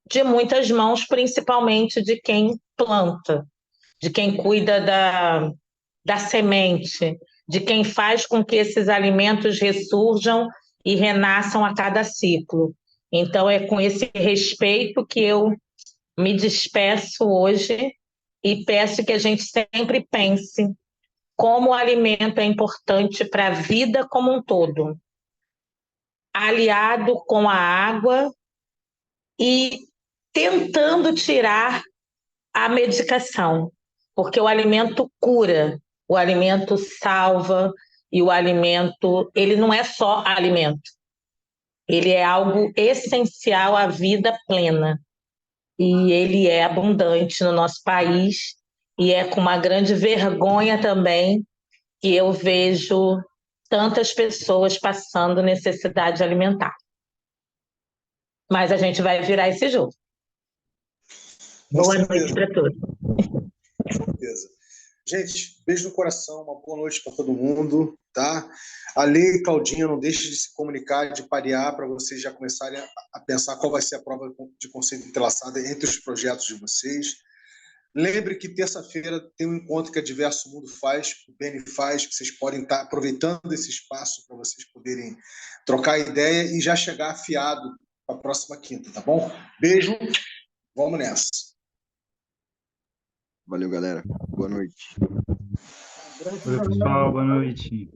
de muitas mãos, principalmente de quem planta, de quem cuida da semente, de quem faz com que esses alimentos ressurjam e renasçam a cada ciclo. Então, é com esse respeito que eu me despeço hoje e peço que a gente sempre pense como o alimento é importante para a vida como um todo, aliado com a água e tentando tirar a medicação, porque o alimento cura, o alimento salva e o alimento, ele não é só alimento, ele é algo essencial à vida plena e ele é abundante no nosso país e é com uma grande vergonha também que eu vejo tantas pessoas passando necessidade alimentar. Mas a gente vai virar esse jogo. Com Boa noite certeza, para todos. com certeza. Gente, beijo no coração, uma boa noite para todo mundo, tá? Ale e Claudinha, não deixem de se comunicar, de parear, para vocês já começarem a pensar qual vai ser a prova de conceito entrelaçada entre os projetos de vocês. Lembre que terça-feira tem um encontro que a Diverso Mundo faz, o Beni faz, que vocês podem estar aproveitando esse espaço para vocês poderem trocar ideia e já chegar afiado para a próxima quinta, tá bom? Beijo, vamos nessa. Valeu, galera. Boa noite. Oi, pessoal, boa noite.